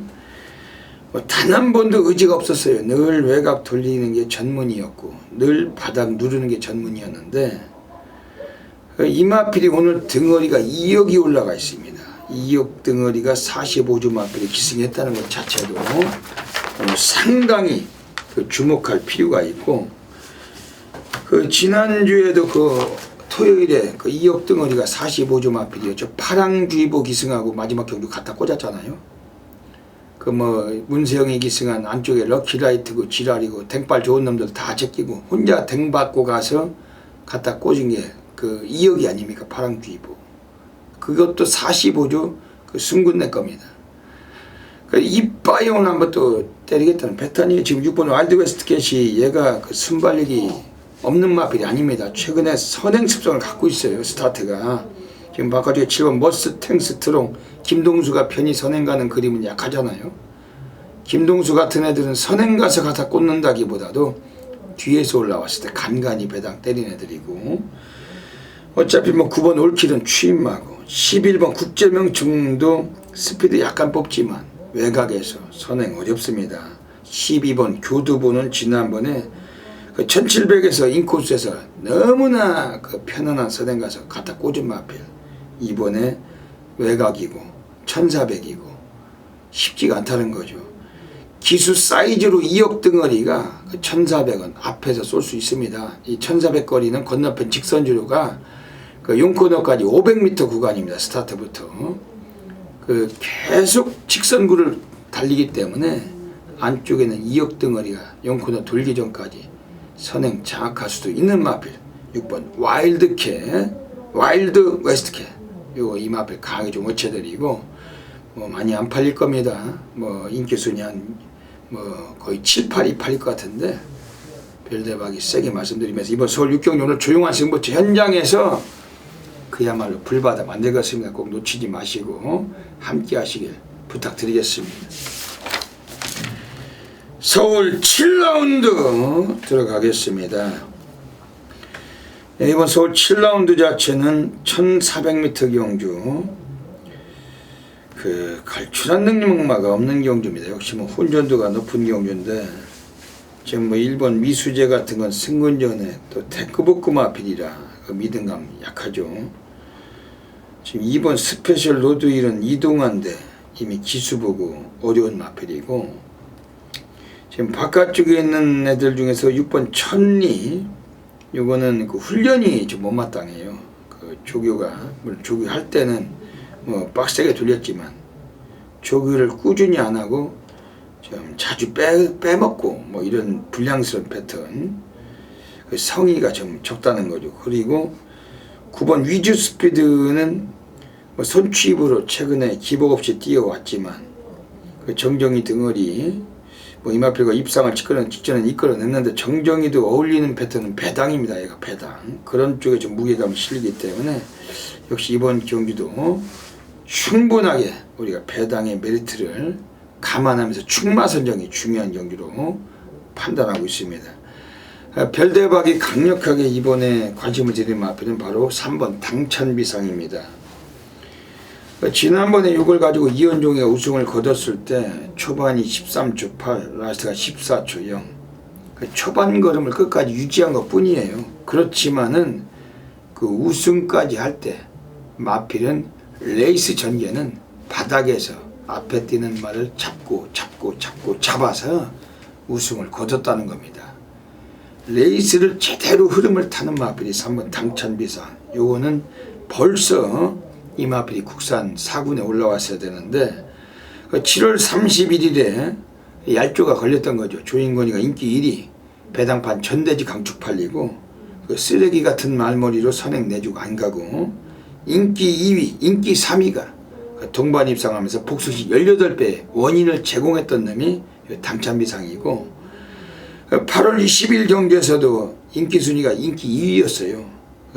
단 한 번도 의지가 없었어요. 늘 외곽 돌리는 게 전문이었고 늘 바닥 누르는 게 전문이었는데, 이 마필이 오늘 덩어리가 2억이 올라가 있습니다. 2억 덩어리가 45주 마필이 기승했다는 것 자체도 상당히 주목할 필요가 있고, 지난주에도 토요일에 2억 덩어리가 45주 마필이었죠. 파랑주의보 기승하고 마지막 경주 갖다 꽂았잖아요. 문세영이 기승한 안쪽에 럭키라이트고 지랄이고 댕발 좋은 놈들 다 제끼고 혼자 댕 받고 가서 갖다 꽂은 게 2억이 아닙니까? 파랑주의보. 그것도 45조 승군내 겁니다. 이빠이 오늘 한번 또 때리겠다는 패턴이에요. 지금 6번 와일드 웨스트 캣이 얘가 순발력이 없는 마필이 아닙니다. 최근에 선행 습성을 갖고 있어요. 스타트가. 지금 바깥쪽에 7번 머스탱 스트롱 김동수가 편히 선행 가는 그림은 약하잖아요. 김동수 같은 애들은 선행 가서 갖다 꽂는다기보다도 뒤에서 올라왔을 때 간간히 배당 때린 애들이고, 어차피 9번 올킬은 취임하고 11번 국제명청도 스피드 약간 뽑지만 외곽에서 선행 어렵습니다. 12번 교두보는 지난번에 1700에서 인코스에서 너무나 편안한 선행 가서 갖다 꽂은 마필. 이번에 외곽이고 1400이고 쉽지가 않다는 거죠. 기수 사이즈로 2억 덩어리가 1400은 앞에서 쏠 수 있습니다. 이 1400 거리는 건너편 직선주로가 용코너까지 500m 구간입니다. 스타트부터. 계속 직선구를 달리기 때문에 안쪽에는 2억 덩어리가 용코너 돌기 전까지 선행 장악할 수도 있는 마필. 6번 와일드 웨스트 캣. 이 마필 강하게 좀 어체드리고 많이 안 팔릴 겁니다. 인기순위 거의 7, 8이 팔릴 것 같은데 별대박이 세게 말씀드리면서 이번 서울 6경주 오늘 조용한 승부처 현장에서 그야말로 불바다 만들겠습니다. 꼭 놓치지 마시고 함께 하시길 부탁드리겠습니다. 서울 7라운드 들어가겠습니다. 이번 서울 7라운드 자체는 1400m 경주, 갈출한 능력마가 없는 경주입니다. 역시 혼전도가 높은 경주인데, 지금 1번 미수제 같은 건 승근전에 또 테크보크 마필이라 믿음감 약하죠. 지금 2번 스페셜 로드힐은 이동한데 이미 기수 보고 어려운 마필이고, 지금 바깥쪽에 있는 애들 중에서 6번 천리, 요거는 훈련이 좀 못마땅해요. 조교가, 물론 조교할 때는 빡세게 돌렸지만 조교를 꾸준히 안 하고 좀 자주 빼먹고 이런 불량스러운 패턴, 성의가 좀 적다는 거죠. 그리고 9번 위주 스피드는 손취입으로 최근에 기복 없이 뛰어왔지만 정정이 덩어리 뭐 이마필과 입상을 직전에 이끌어냈는데 정정이도 어울리는 패턴은 배당입니다. 얘가 배당. 그런 쪽에 좀 무게감이 실리기 때문에 역시 이번 경기도 충분하게 우리가 배당의 메리트를 감안하면서 충마 선정이 중요한 경기로 판단하고 있습니다. 별대박이 강력하게 이번에 관심을 드린 마필은 바로 3번 당찬비상입니다. 지난번에 이걸 가지고 이현종이가 우승을 거뒀을 때 초반이 13초 8, 라스트가 14초 0. 초반 걸음을 끝까지 유지한 것 뿐이에요. 그렇지만은 그 우승까지 할 때 마필은 레이스 전개는 바닥에서 앞에 뛰는 말을 잡아서 우승을 거뒀다는 겁니다. 레이스를 제대로 흐름을 타는 마필이 3번 당찬비상. 요거는 벌써 이 마필이 국산 4군에 올라왔어야 되는데 7월 31일에 얄조가 걸렸던 거죠. 조인건이가 인기 1위, 배당판 전대지 강축 팔리고 그 쓰레기 같은 말머리로 선행 내주고 안 가고 인기 2위, 인기 3위가 동반 입상하면서 복수시 18배 원인을 제공했던 놈이 당찬비상이고 8월 20일 경기에서도 인기 순위가 인기 2위였어요.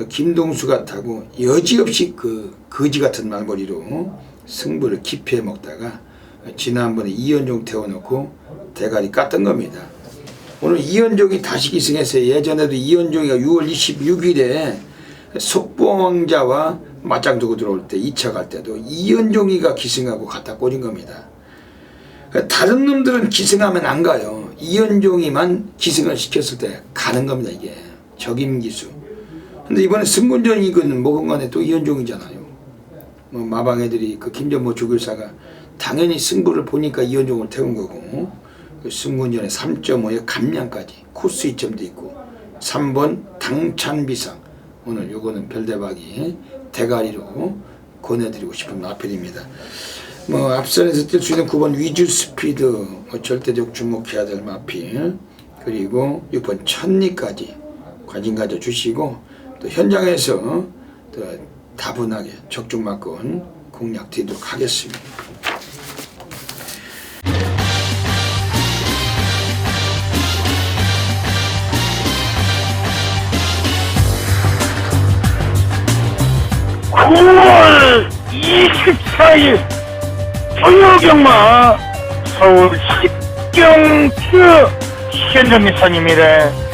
김동수가 타고 여지없이 그 거지 같은 말머리로 승부를 기피해 먹다가 지난번에 이현종 태워놓고 대가리 깠던 겁니다. 오늘 이현종이 다시 기승했어요. 예전에도 이현종이가 6월 26일에 속보왕자와 맞짱 두고 들어올 때 2차 갈 때도 이현종이가 기승하고 갖다 꽂은 겁니다. 다른 놈들은 기승하면 안 가요. 이현종이만 기승을 시켰을 때 가는 겁니다. 이게 적임기수. 근데 이번에 승군전이건 뭐건 간에 또 이현종이잖아요. 뭐 마방애들이 그 김전모 주교사가 당연히 승부를 보니까 이현종을 태운 거고 그 승군전에 3.5에 감량까지 코스 2점도 있고 3번 당찬비상. 오늘 요거는 별대박이 대가리로 권해드리고 싶은 마필입니다. 뭐 앞선에서 뛸 수 있는 9번 위주스피드 뭐 절대적 주목해야 될 마필, 그리고 6번 천리까지 관심 가져주시고 또 현장에서 또 다분하게 적중마권 공략 드리도록 하겠습니다. (9월 24일) 토요경마 서울 식경주 현정미선입니다.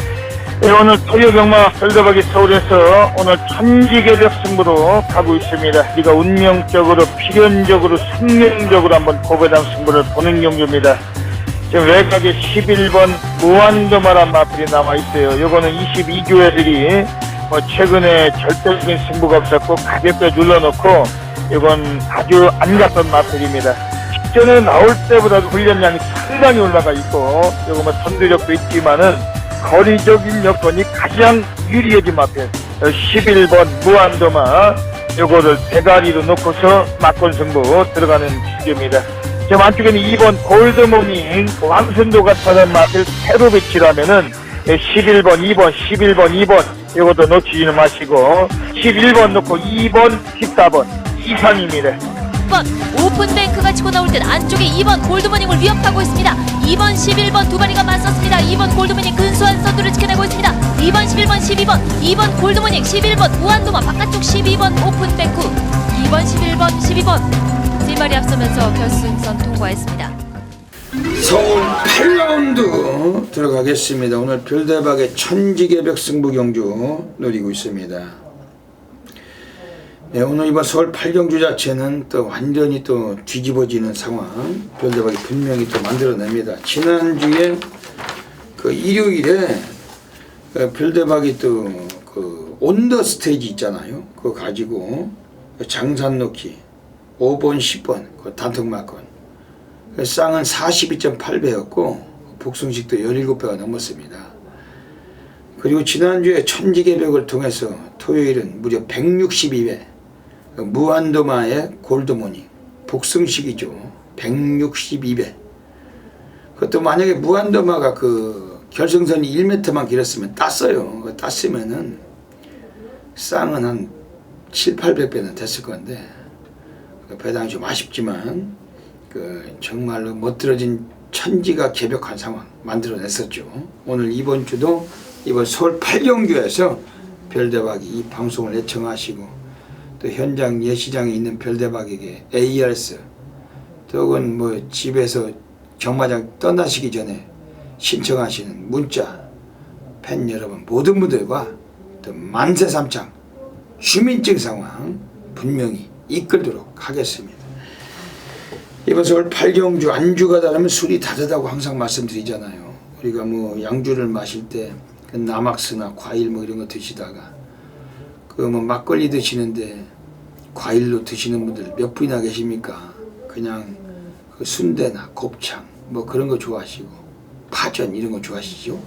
오늘 토요경마 별대박이 서울에서 오늘 천지개벽 승부로 가고 있습니다. 우리가 운명적으로 필연적으로 숙명적으로 한번 고배당 승부를 보는 경기입니다. 지금 외곽에 11번 무한도마란 마필이 남아있어요. 요거는 22교회들이 최근에 절대적인 승부가 없었고 가볍게 눌러놓고 이건 아주 안 갔던 마필입니다. 직전에 나올 때보다도 훈련량이 상당히 올라가 있고 요거 뭐 선두력도 있지만은 거리적인 여건이 가장 유리해진 마필 11번 무한도마 요거를 대가리로 놓고서 맞권 승부 들어가는 주제입니다. 지금 안쪽에는 2번 골드모닝 왕순도가 타는 마필 새로 배치라면은 11번 2번 11번 2번 요것도 놓치지는 마시고 11번 놓고 2번 14번 이상입니다. 2번 오픈뱅크가 치고 나올 땐 안쪽에 2번 골드모닝을 위협하고 있습니다. 2번 11번 두 마리가 맞섰습니다. 2번 골드모닝 근소한 선두를 지켜내고 있습니다. 2번 11번 12번 2번 골드모닝 11번 무한도마 바깥쪽 12번 오픈뱅크 2번 11번 12번 세 마리 앞서면서 결승선 통과했습니다. 서울 8라운드 들어가겠습니다. 오늘 별대박의 천지개벽 승부 경주 노리고 있습니다. 네, 오늘 이번 서울 8경주 자체는 또 완전히 또 뒤집어지는 상황 별대박이 분명히 또 만들어냅니다. 지난주에 그 일요일에 별대박이 또 그 온더 스테이지 있잖아요. 그거 가지고 장산 놓기 5번 10번 그 단톡 맞건 쌍은 42.8배였고 복숭식도 17배가 넘었습니다. 그리고 지난주에 천지개벽을 통해서 토요일은 무려 162배 무한도마의 골드모닝 복숭식이죠. 162배. 그것도 만약에 무한도마가 그 결승선이 1m만 길었으면 땄어요. 땄으면은 쌍은 한 7, 800배는 됐을 건데 배당이 좀 아쉽지만 그 정말로 멋들어진 천지가 개벽한 상황 만들어냈었죠. 오늘 이번 주도 이번 서울 8경주에서 별대박이 이 방송을 애청하시고 또 현장 예시장에 있는 별대박에게 ARS 또는 뭐 집에서 경마장 떠나시기 전에 신청하시는 문자 팬 여러분 모든 분들과 또 만세삼창 주민증 상황 분명히 이끌도록 하겠습니다. 이번 서울 8경주 안주가 다르면 술이 다르다고 항상 말씀드리잖아요. 우리가 뭐 양주를 마실 때 남악스나 과일 뭐 이런 거 드시다가 그 뭐 막걸리 드시는데 과일로 드시는 분들 몇 분이나 계십니까? 그냥 그 순대나 곱창 뭐 그런 거 좋아하시고 파전 이런 거 좋아하시죠?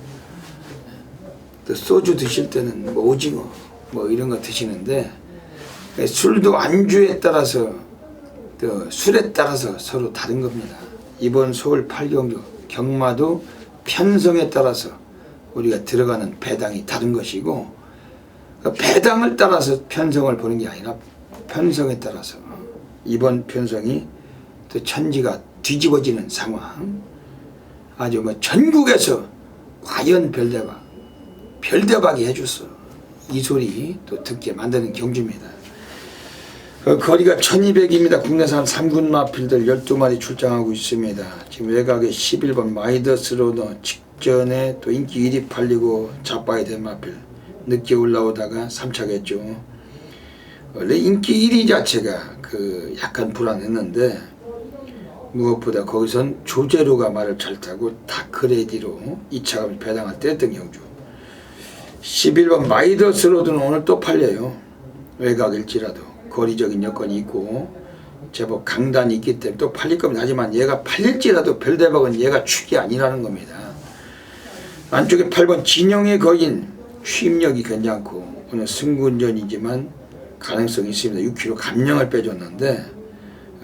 또 소주 드실 때는 뭐 오징어 뭐 이런 거 드시는데 술도 안주에 따라서 또 술에 따라서 서로 다른 겁니다. 이번 서울 8경주 경마도 편성에 따라서 우리가 들어가는 배당이 다른 것이고 그 배당을 따라서 편성을 보는 게 아니라 편성에 따라서 이번 편성이 또 천지가 뒤집어지는 상황 아주 뭐 전국에서 과연 별대박이 해줬어 이 소리 또 듣게 만드는 경주입니다. 거리가 1200입니다. 국내산 3군 마필들 12마리 출장하고 있습니다. 지금 외곽에 11번 마이더스 로더 직전에 또 인기 1위 팔리고 자빠야 된 마필 늦게 올라오다가 3차겠죠. 원래 인기 1위 자체가 그 약간 불안했는데 무엇보다 거기선 조제로가 말을 잘 타고 다크레디로 2차가 배당을 뗐던 경주. 11번 마이더스 로드는 오늘 또 팔려요. 외곽일지라도 거리적인 여건이 있고 제법 강단이 있기 때문에 또 팔릴 겁니다. 하지만 얘가 팔릴지라도 별대박은 얘가 축이 아니라는 겁니다. 안쪽에 8번 진영의 거인 취임력이 괜찮고 오늘 승군전이지만 가능성이 있습니다. 6km 감량을 빼줬는데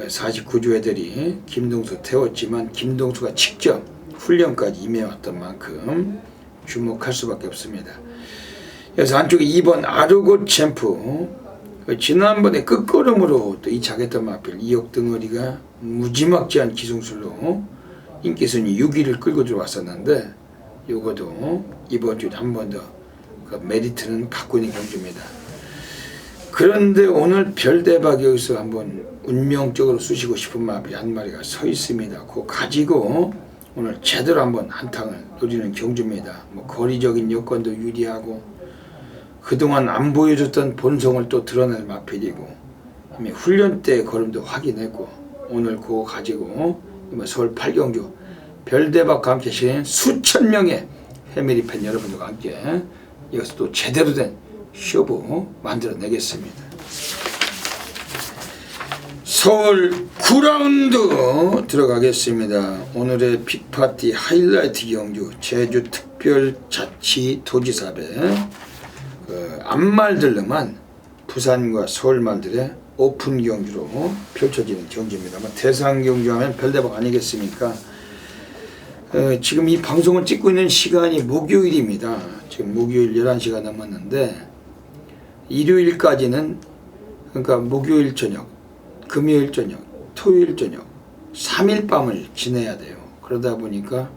49주 애들이 김동수 태웠지만 김동수가 직접 훈련까지 임해왔던 만큼 주목할 수밖에 없습니다. 그래서 안쪽에 2번 아르고 챔프 지난번에 끝걸음으로 또 2차 했던 마필 2억 덩어리가 무지막지한 기승술로 인기순위 6위를 끌고 들어왔었는데 요것도 이번 주에 한 번 더 그 메리트는 갖고 있는 경주입니다. 그런데 오늘 별대박 여기서 한번 운명적으로 쑤시고 싶은 마필 한 마리가 서 있습니다. 그거 가지고 오늘 제대로 한번 한탕을 노리는 경주입니다. 뭐 거리적인 여건도 유리하고 그동안 안 보여줬던 본성을 또 드러낼 마필이고 이미 훈련 때 걸음도 확인했고 오늘 그거 가지고 서울 8경주 별대박과 함께 계신 수천 명의 패밀리 팬 여러분들과 함께 이것을 또 제대로 된 쇼부 만들어내겠습니다. 서울 9라운드 들어가겠습니다. 오늘의 빅파티 하이라이트 경주 제주특별자치도지사배 앞말들로만 부산과 서울말들의 오픈 경주로 펼쳐지는 경주입니다. 대상 경주하면 별대박 아니겠습니까? 지금 이 방송을 찍고 있는 시간이 목요일입니다. 지금 목요일 11시가 넘었는데 일요일까지는 그러니까 목요일 저녁, 금요일 저녁, 토요일 저녁 3일 밤을 지내야 돼요. 그러다 보니까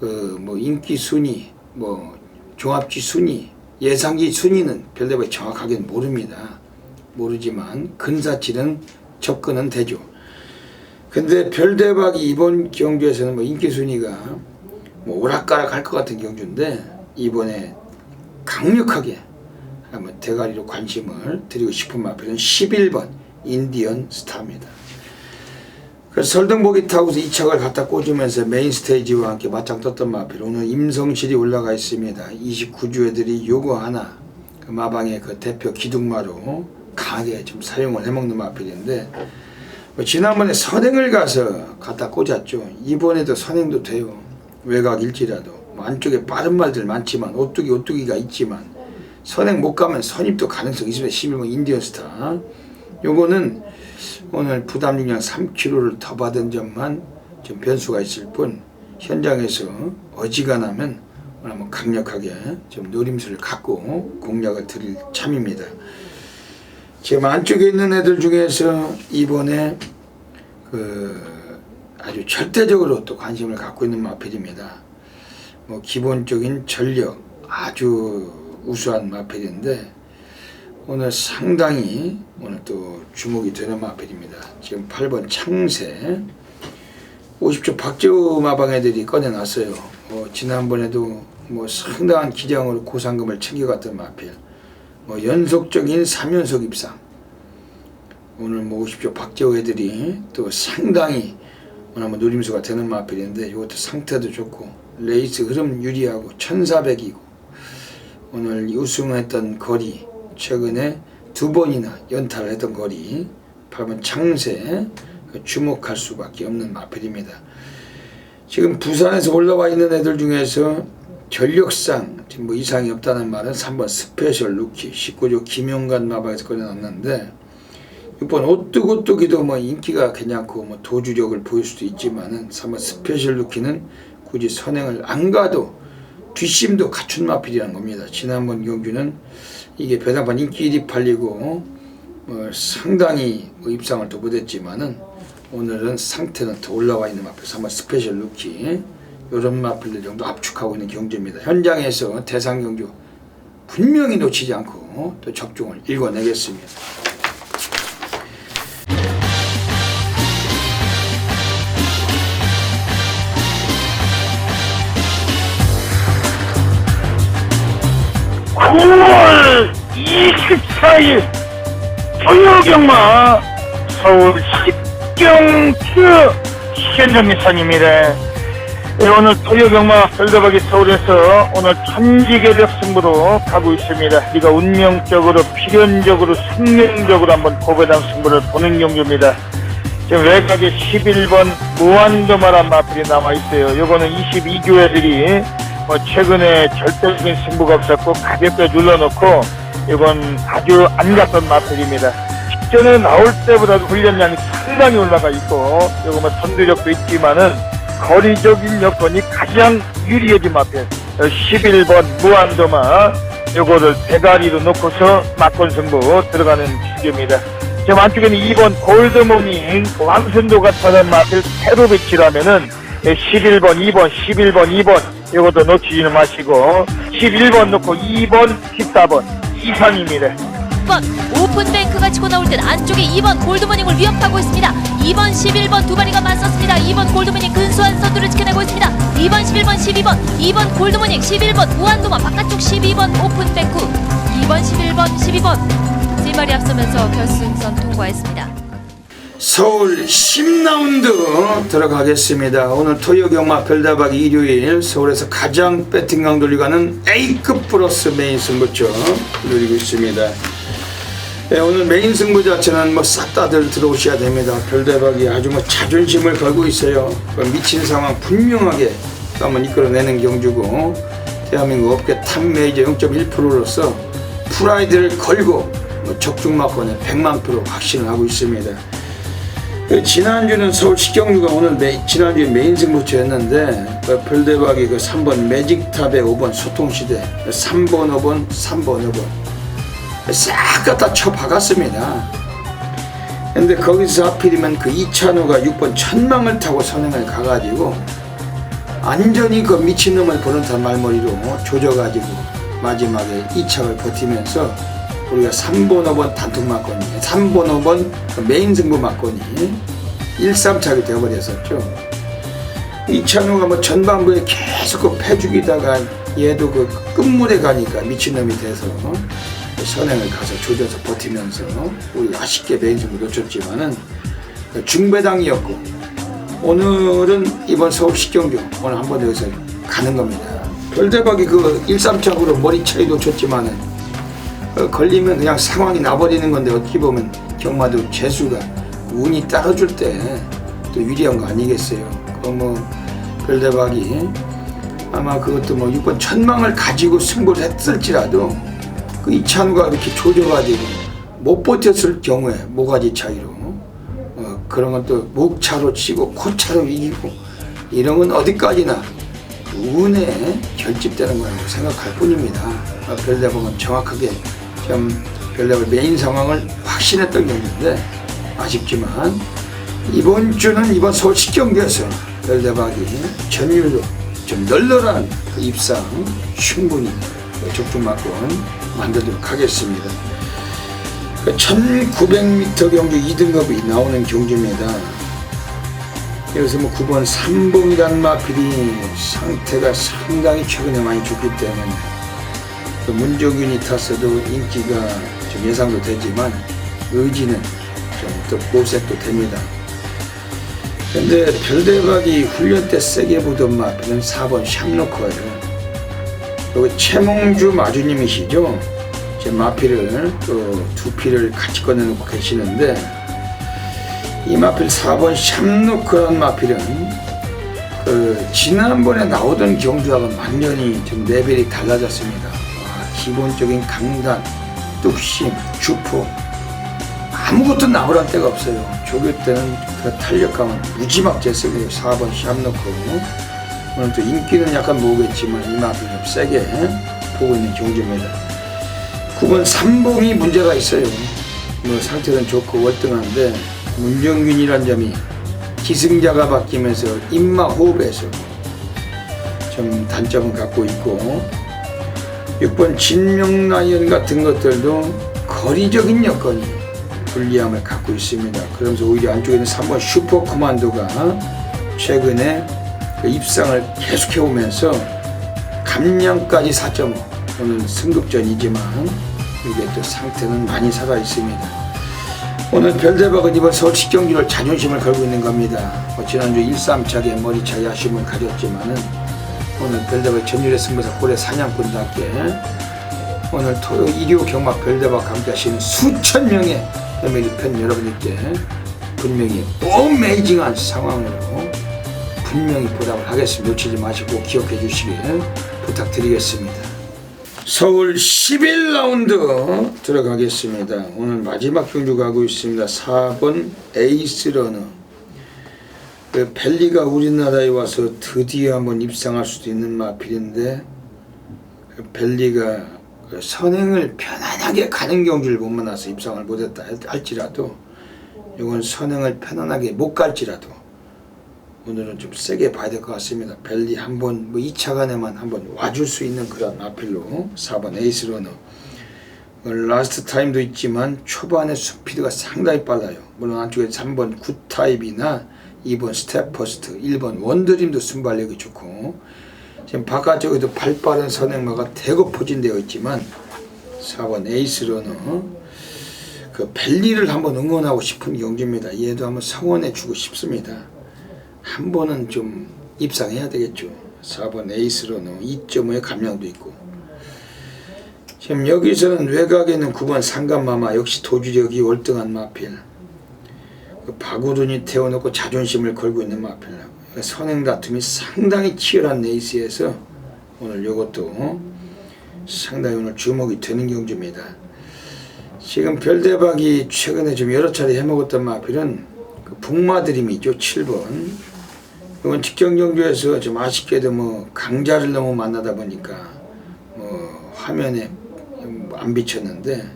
그 뭐 인기 순위, 뭐 종합지 순위, 예상지 순위는 별대박이 정확하게는 모릅니다. 모르지만 근사치는 접근은 되죠. 근데 별대박이 이번 경주에서는 뭐 인기 순위가 뭐 오락가락 할 것 같은 경주인데 이번에 강력하게 한번 대가리로 관심을 드리고 싶은 마필은 11번 인디언 스타입니다. 그래서 설등보기 타고서 2착을 갖다 꽂으면서 메인 스테이지와 함께 맞짱 떴던 마필 오늘 임성실이 올라가 있습니다. 29주 애들이 요거 하나 그 마방의 그 대표 기둥마로 강하게 좀 사용을 해먹는 마필인데 뭐 지난번에 선행을 가서 갖다 꽂았죠. 이번에도 선행도 돼요. 외곽일지라도 뭐 안쪽에 빠른 말들 많지만 오뚜기가 있지만 선행 못 가면 선입도 가능성이 있습니다. 11번 인디언 스타 요거는 오늘 부담 중량 3kg를 더 받은 점만 좀 변수가 있을 뿐 현장에서 어지간하면 오늘 한번 강력하게 좀 노림수를 갖고 공략을 드릴 참입니다. 지금 안쪽에 있는 애들 중에서 이번에 그 아주 절대적으로 또 관심을 갖고 있는 마필입니다. 뭐 기본적인 전력 아주 우수한 마필인데 오늘 상당히 오늘 또 주목이 되는 마필입니다. 지금 8번 창세 50초 박재호 마방 애들이 꺼내놨어요. 지난번에도 뭐 상당한 기량으로 고상금을 챙겨갔던 마필, 뭐 연속적인 3연속 입상. 오늘 뭐 50조 박재호 애들이 또 상당히 오늘 한번 노림수가 되는 마필인데 이것도 상태도 좋고 레이스 흐름 유리하고 1400이고 오늘 우승했던 거리 최근에 2번이나 연타를 했던 거리 8번 창세 주목할 수밖에 없는 마필입니다. 지금 부산에서 올라와 있는 애들 중에서 전력상 지금 뭐 이상이 없다는 말은 3번 스페셜 루키 19조 김용관 마방에서 꺼내놨는데 6번 오뚜기도 뭐 인기가 괜찮고 뭐 도주력을 보일 수도 있지만은 3번 스페셜 루키는 굳이 선행을 안 가도 뒷심도 갖춘 마필이라는 겁니다. 지난번 경주는 이게 배당판 인기 1위 팔리고 뭐 상당히 뭐 입상을 또 못했지만은 오늘은 상태는 더 올라와 있는 마필 3번 스페셜 루키 이런 마필들 정도 압축하고 있는 경주입니다. 현장에서 대상 경주 분명히 놓치지 않고 또 적중을 읽어내겠습니다. (9월 24일) 토요경마 서울 식경주 현정미선입니다. 오늘 토요경마 별다박이 서울에서 오늘 천지개벽 승부로 가고 있습니다. 우리가 운명적으로 필연적으로 생명적으로 한번 고배당 승부를 보는 경주입니다. 지금 외곽에 11번 무한도마란 마필이 남아있어요. 요거는 22교 애들이 뭐 최근에 절대적인 승부가 없었고 가볍게 눌러놓고 이건 아주 안 갔던 마필입니다. 직전에 나올 때보다도 훈련량이 상당히 올라가 있고 이거 뭐 선두력도 있지만은 거리적인 여건이 가장 유리해진 마필 11번 무한도마 요거를 대가리로 놓고서 맞권 승부 들어가는 주제입니다. 지금 안쪽에는 2번 골드모닝 왕순도가 타는 마필 페로비치라면은 11번 2번 11번 2번 이것도 놓치지는 마시고 11번 놓고 2번 14번 이상입니다. 2번 오픈뱅크가 치고 나올 땐 안쪽에 2번 골드모닝을 위협하고 있습니다. 2번 11번 두 마리가 맞섰습니다. 2번 골드모닝 근소한 선두를 지켜내고 있습니다. 2번 11번 12번 2번 골드모닝 11번 무한도마 바깥쪽 12번 오픈뱅크 2번 11번 12번 세 마리 앞서면서 결승선 통과했습니다. 서울 10라운드 들어가겠습니다. 오늘 토요경마 별다박이 일요일 서울에서 가장 배팅 강도를 가는 A급 플러스 메인 승부처 누리고 있습니다. 네, 오늘 메인 승부 자체는 뭐 싹 다들 들어오셔야 됩니다. 별다박이 아주 뭐 자존심을 걸고 있어요. 미친 상황 분명하게 한번 이끌어내는 경주고 대한민국 업계 탑 메이저 0.1%로서 프라이드를 걸고 적중마권에 100만% 확신을 하고 있습니다. 지난주는 서울 식경주가 오늘 지난주에 메인 승부처였는데 별대박이 3번 매직탑의 5번 소통시대 3번 5번 3번 5번 싹 갖다 쳐 박았습니다. 근데 거기서 하필이면 이찬호가 6번 천망을 타고 선행을 가가지고 완전히 미친놈을 보는 듯한 말머리로 조져가지고 마지막에 2착을 버티면서 우리가 3번 5번 단톡 맞건이 3번 5번 메인 승부 맞건이 1-3착이 되어버렸었죠. 이찬호가 뭐 전반부에 계속 패 죽이다가 얘도 끝물에 가니까 미친놈이 돼서 선행을 가서 조져서 버티면서 우리 아쉽게 메인 승부 놓쳤지만은 중배당이었고 오늘은 이번 서울 식경주 오늘 한번 여기서 가는 겁니다. 별대박이 1-3착으로 머리 차이 놓쳤지만은 걸리면 그냥 상황이 나버리는 건데 어떻게 보면 경마도 재수가 운이 따라줄 때 또 유리한 거 아니겠어요. 별대박이 아마 그것도 6번 천망을 가지고 승부를 했을지라도 이찬우가 이렇게 조져가지고 못 버텼을 경우에 모가지 차이로 그런 건 또 목차로 치고 코차로 이기고 이런 건 어디까지나 운에 결집되는 거라고 생각할 뿐입니다. 별대박은 정확하게 별대박 메인 상황을 확신했던 경기인데 아쉽지만 이번 주는 이번 서울시 경기에서 별대박이 전율도 좀 널널한 그 입상 충분히 적중마권 만들도록 하겠습니다. 1900m 경주 2등급이 나오는 경주입니다. 여기서 9번 삼봉이란 마필이 상태가 상당히 최근에 많이 좋기 때문에 문정균이 탔어도 인기가 좀 예상도 되지만 의지는 좀 더 고색도 됩니다. 근데 별대박이 훈련 때 세게 보던 마필은 4번 샵로커예요. 여기 최몽주 마주님이시죠? 제 마필을 두 필을 같이 꺼내놓고 계시는데 이 마필 4번 샵로커란 마필은 지난번에 나오던 경주하고 완전히 좀 레벨이 달라졌습니다. 기본적인 강단, 뚝심, 주포 아무것도 나오란 데가 없어요. 조교 때는 그 탄력감은 무지막지에 쓰고요. 4번 샵로커 오늘 또 인기는 약간 모으겠지만 이 마필 좀 세게 보고 있는 경주입니다. 9번 삼봉이 문제가 있어요. 상태는 좋고 월등한데 문정균이란 점이 기승자가 바뀌면서 입마 호흡에서 좀 단점을 갖고 있고 6번 진명라이언 같은 것들도 거리적인 여건이 불리함을 갖고 있습니다. 그러면서 오히려 안쪽에 있는 3번 슈퍼코만도가 최근에 그 입상을 계속해 오면서 감량까지 4.5 오늘 승급전이지만 이게 또 상태는 많이 살아 있습니다. 오늘 별대박은 이번 서울시 경기를 자존심을 걸고 있는 겁니다. 지난주 1-3차게 머리차기 아쉬움을 가졌지만은 오늘 별대박 전율의 승부사 고래 사냥꾼답게 오늘 토요 일요 경마 별대박 함께 하시는 수천 명의 패밀리 팬 여러분들께 분명히 어메이징한 상황으로 분명히 보답을 하겠습니다. 놓치지 마시고 기억해 주시길 부탁드리겠습니다. 서울 11라운드 들어가겠습니다. 오늘 마지막 경주 가고 있습니다. 4번 에이스러너. 벨리가 우리나라에 와서 드디어 한번 입상할 수도 있는 마필인데 벨리가 선행을 편안하게 가는 경주를 못 만나서 입상을 못했다 할지라도 이건 선행을 편안하게 못 갈지라도 오늘은 좀 세게 봐야 될 것 같습니다. 벨리 한번 2차간에만 한번 와줄 수 있는 그런 마필로 4번 에이스러너. 라스트 타임도 있지만 초반에 스피드가 상당히 빨라요. 물론 안쪽에 3번 굿타입이나 2번 스텝퍼스트, 1번 원드림도 순발력이 좋고 지금 바깥쪽에도 발빠른 선행마가 대거 포진되어 있지만 4번 에이스러너 그 벨리를 한번 응원하고 싶은 경주입니다. 얘도 한번 성원해 주고 싶습니다. 한 번은 좀 입상해야 되겠죠. 4번 에이스러너 2.5의 감량도 있고 지금 여기서는 외곽에는 9번 상감마마 역시 도주력이 월등한 마필 박우run이 태워놓고 자존심을 걸고 있는 마필 선행 다툼이 상당히 치열한 레이스에서 오늘 이것도 상당히 오늘 주목이 되는 경주입니다. 지금 별대박이 최근에 좀 여러 차례 해먹었던 마필은 그 북마드림이죠. 7번 이건 직전 경주에서 좀 아쉽게도 강자를 너무 만나다 보니까 화면에 안 비쳤는데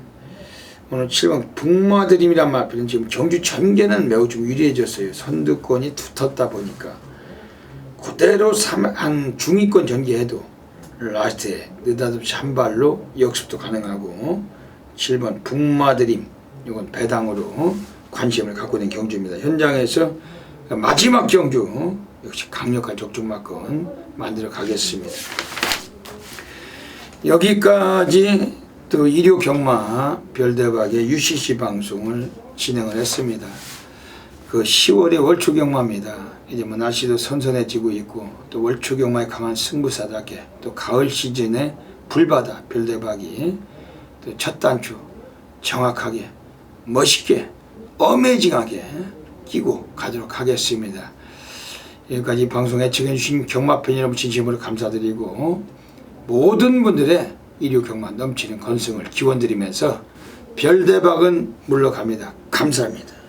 오늘 7번 북마드림이란 마필은 지금 경주 전개는 매우 좀 유리해졌어요. 선두권이 붙었다 보니까 그대로 한 중위권 전개해도 라스트에 느닷없이 한 발로 역습도 가능하고 7번 북마드림 이건 배당으로 관심을 갖고 있는 경주입니다. 현장에서 마지막 경주 역시 강력한 적중마권 만들어 가겠습니다. 여기까지 또 일요 경마 별대박의 UCC 방송을 진행을 했습니다. 그 10월의 월초 경마입니다. 이제 날씨도 선선해지고 있고 또 월초 경마에 강한 승부사답게 또 가을 시즌에 불바다 별대박이 또 첫 단추 정확하게 멋있게 어메이징하게 끼고 가도록 하겠습니다. 여기까지 방송 애청해주신 경마팬 여러분 진심으로 감사드리고 모든 분들의 일요 경마 넘치는 건승을 기원드리면서 별대박은 물러갑니다. 감사합니다.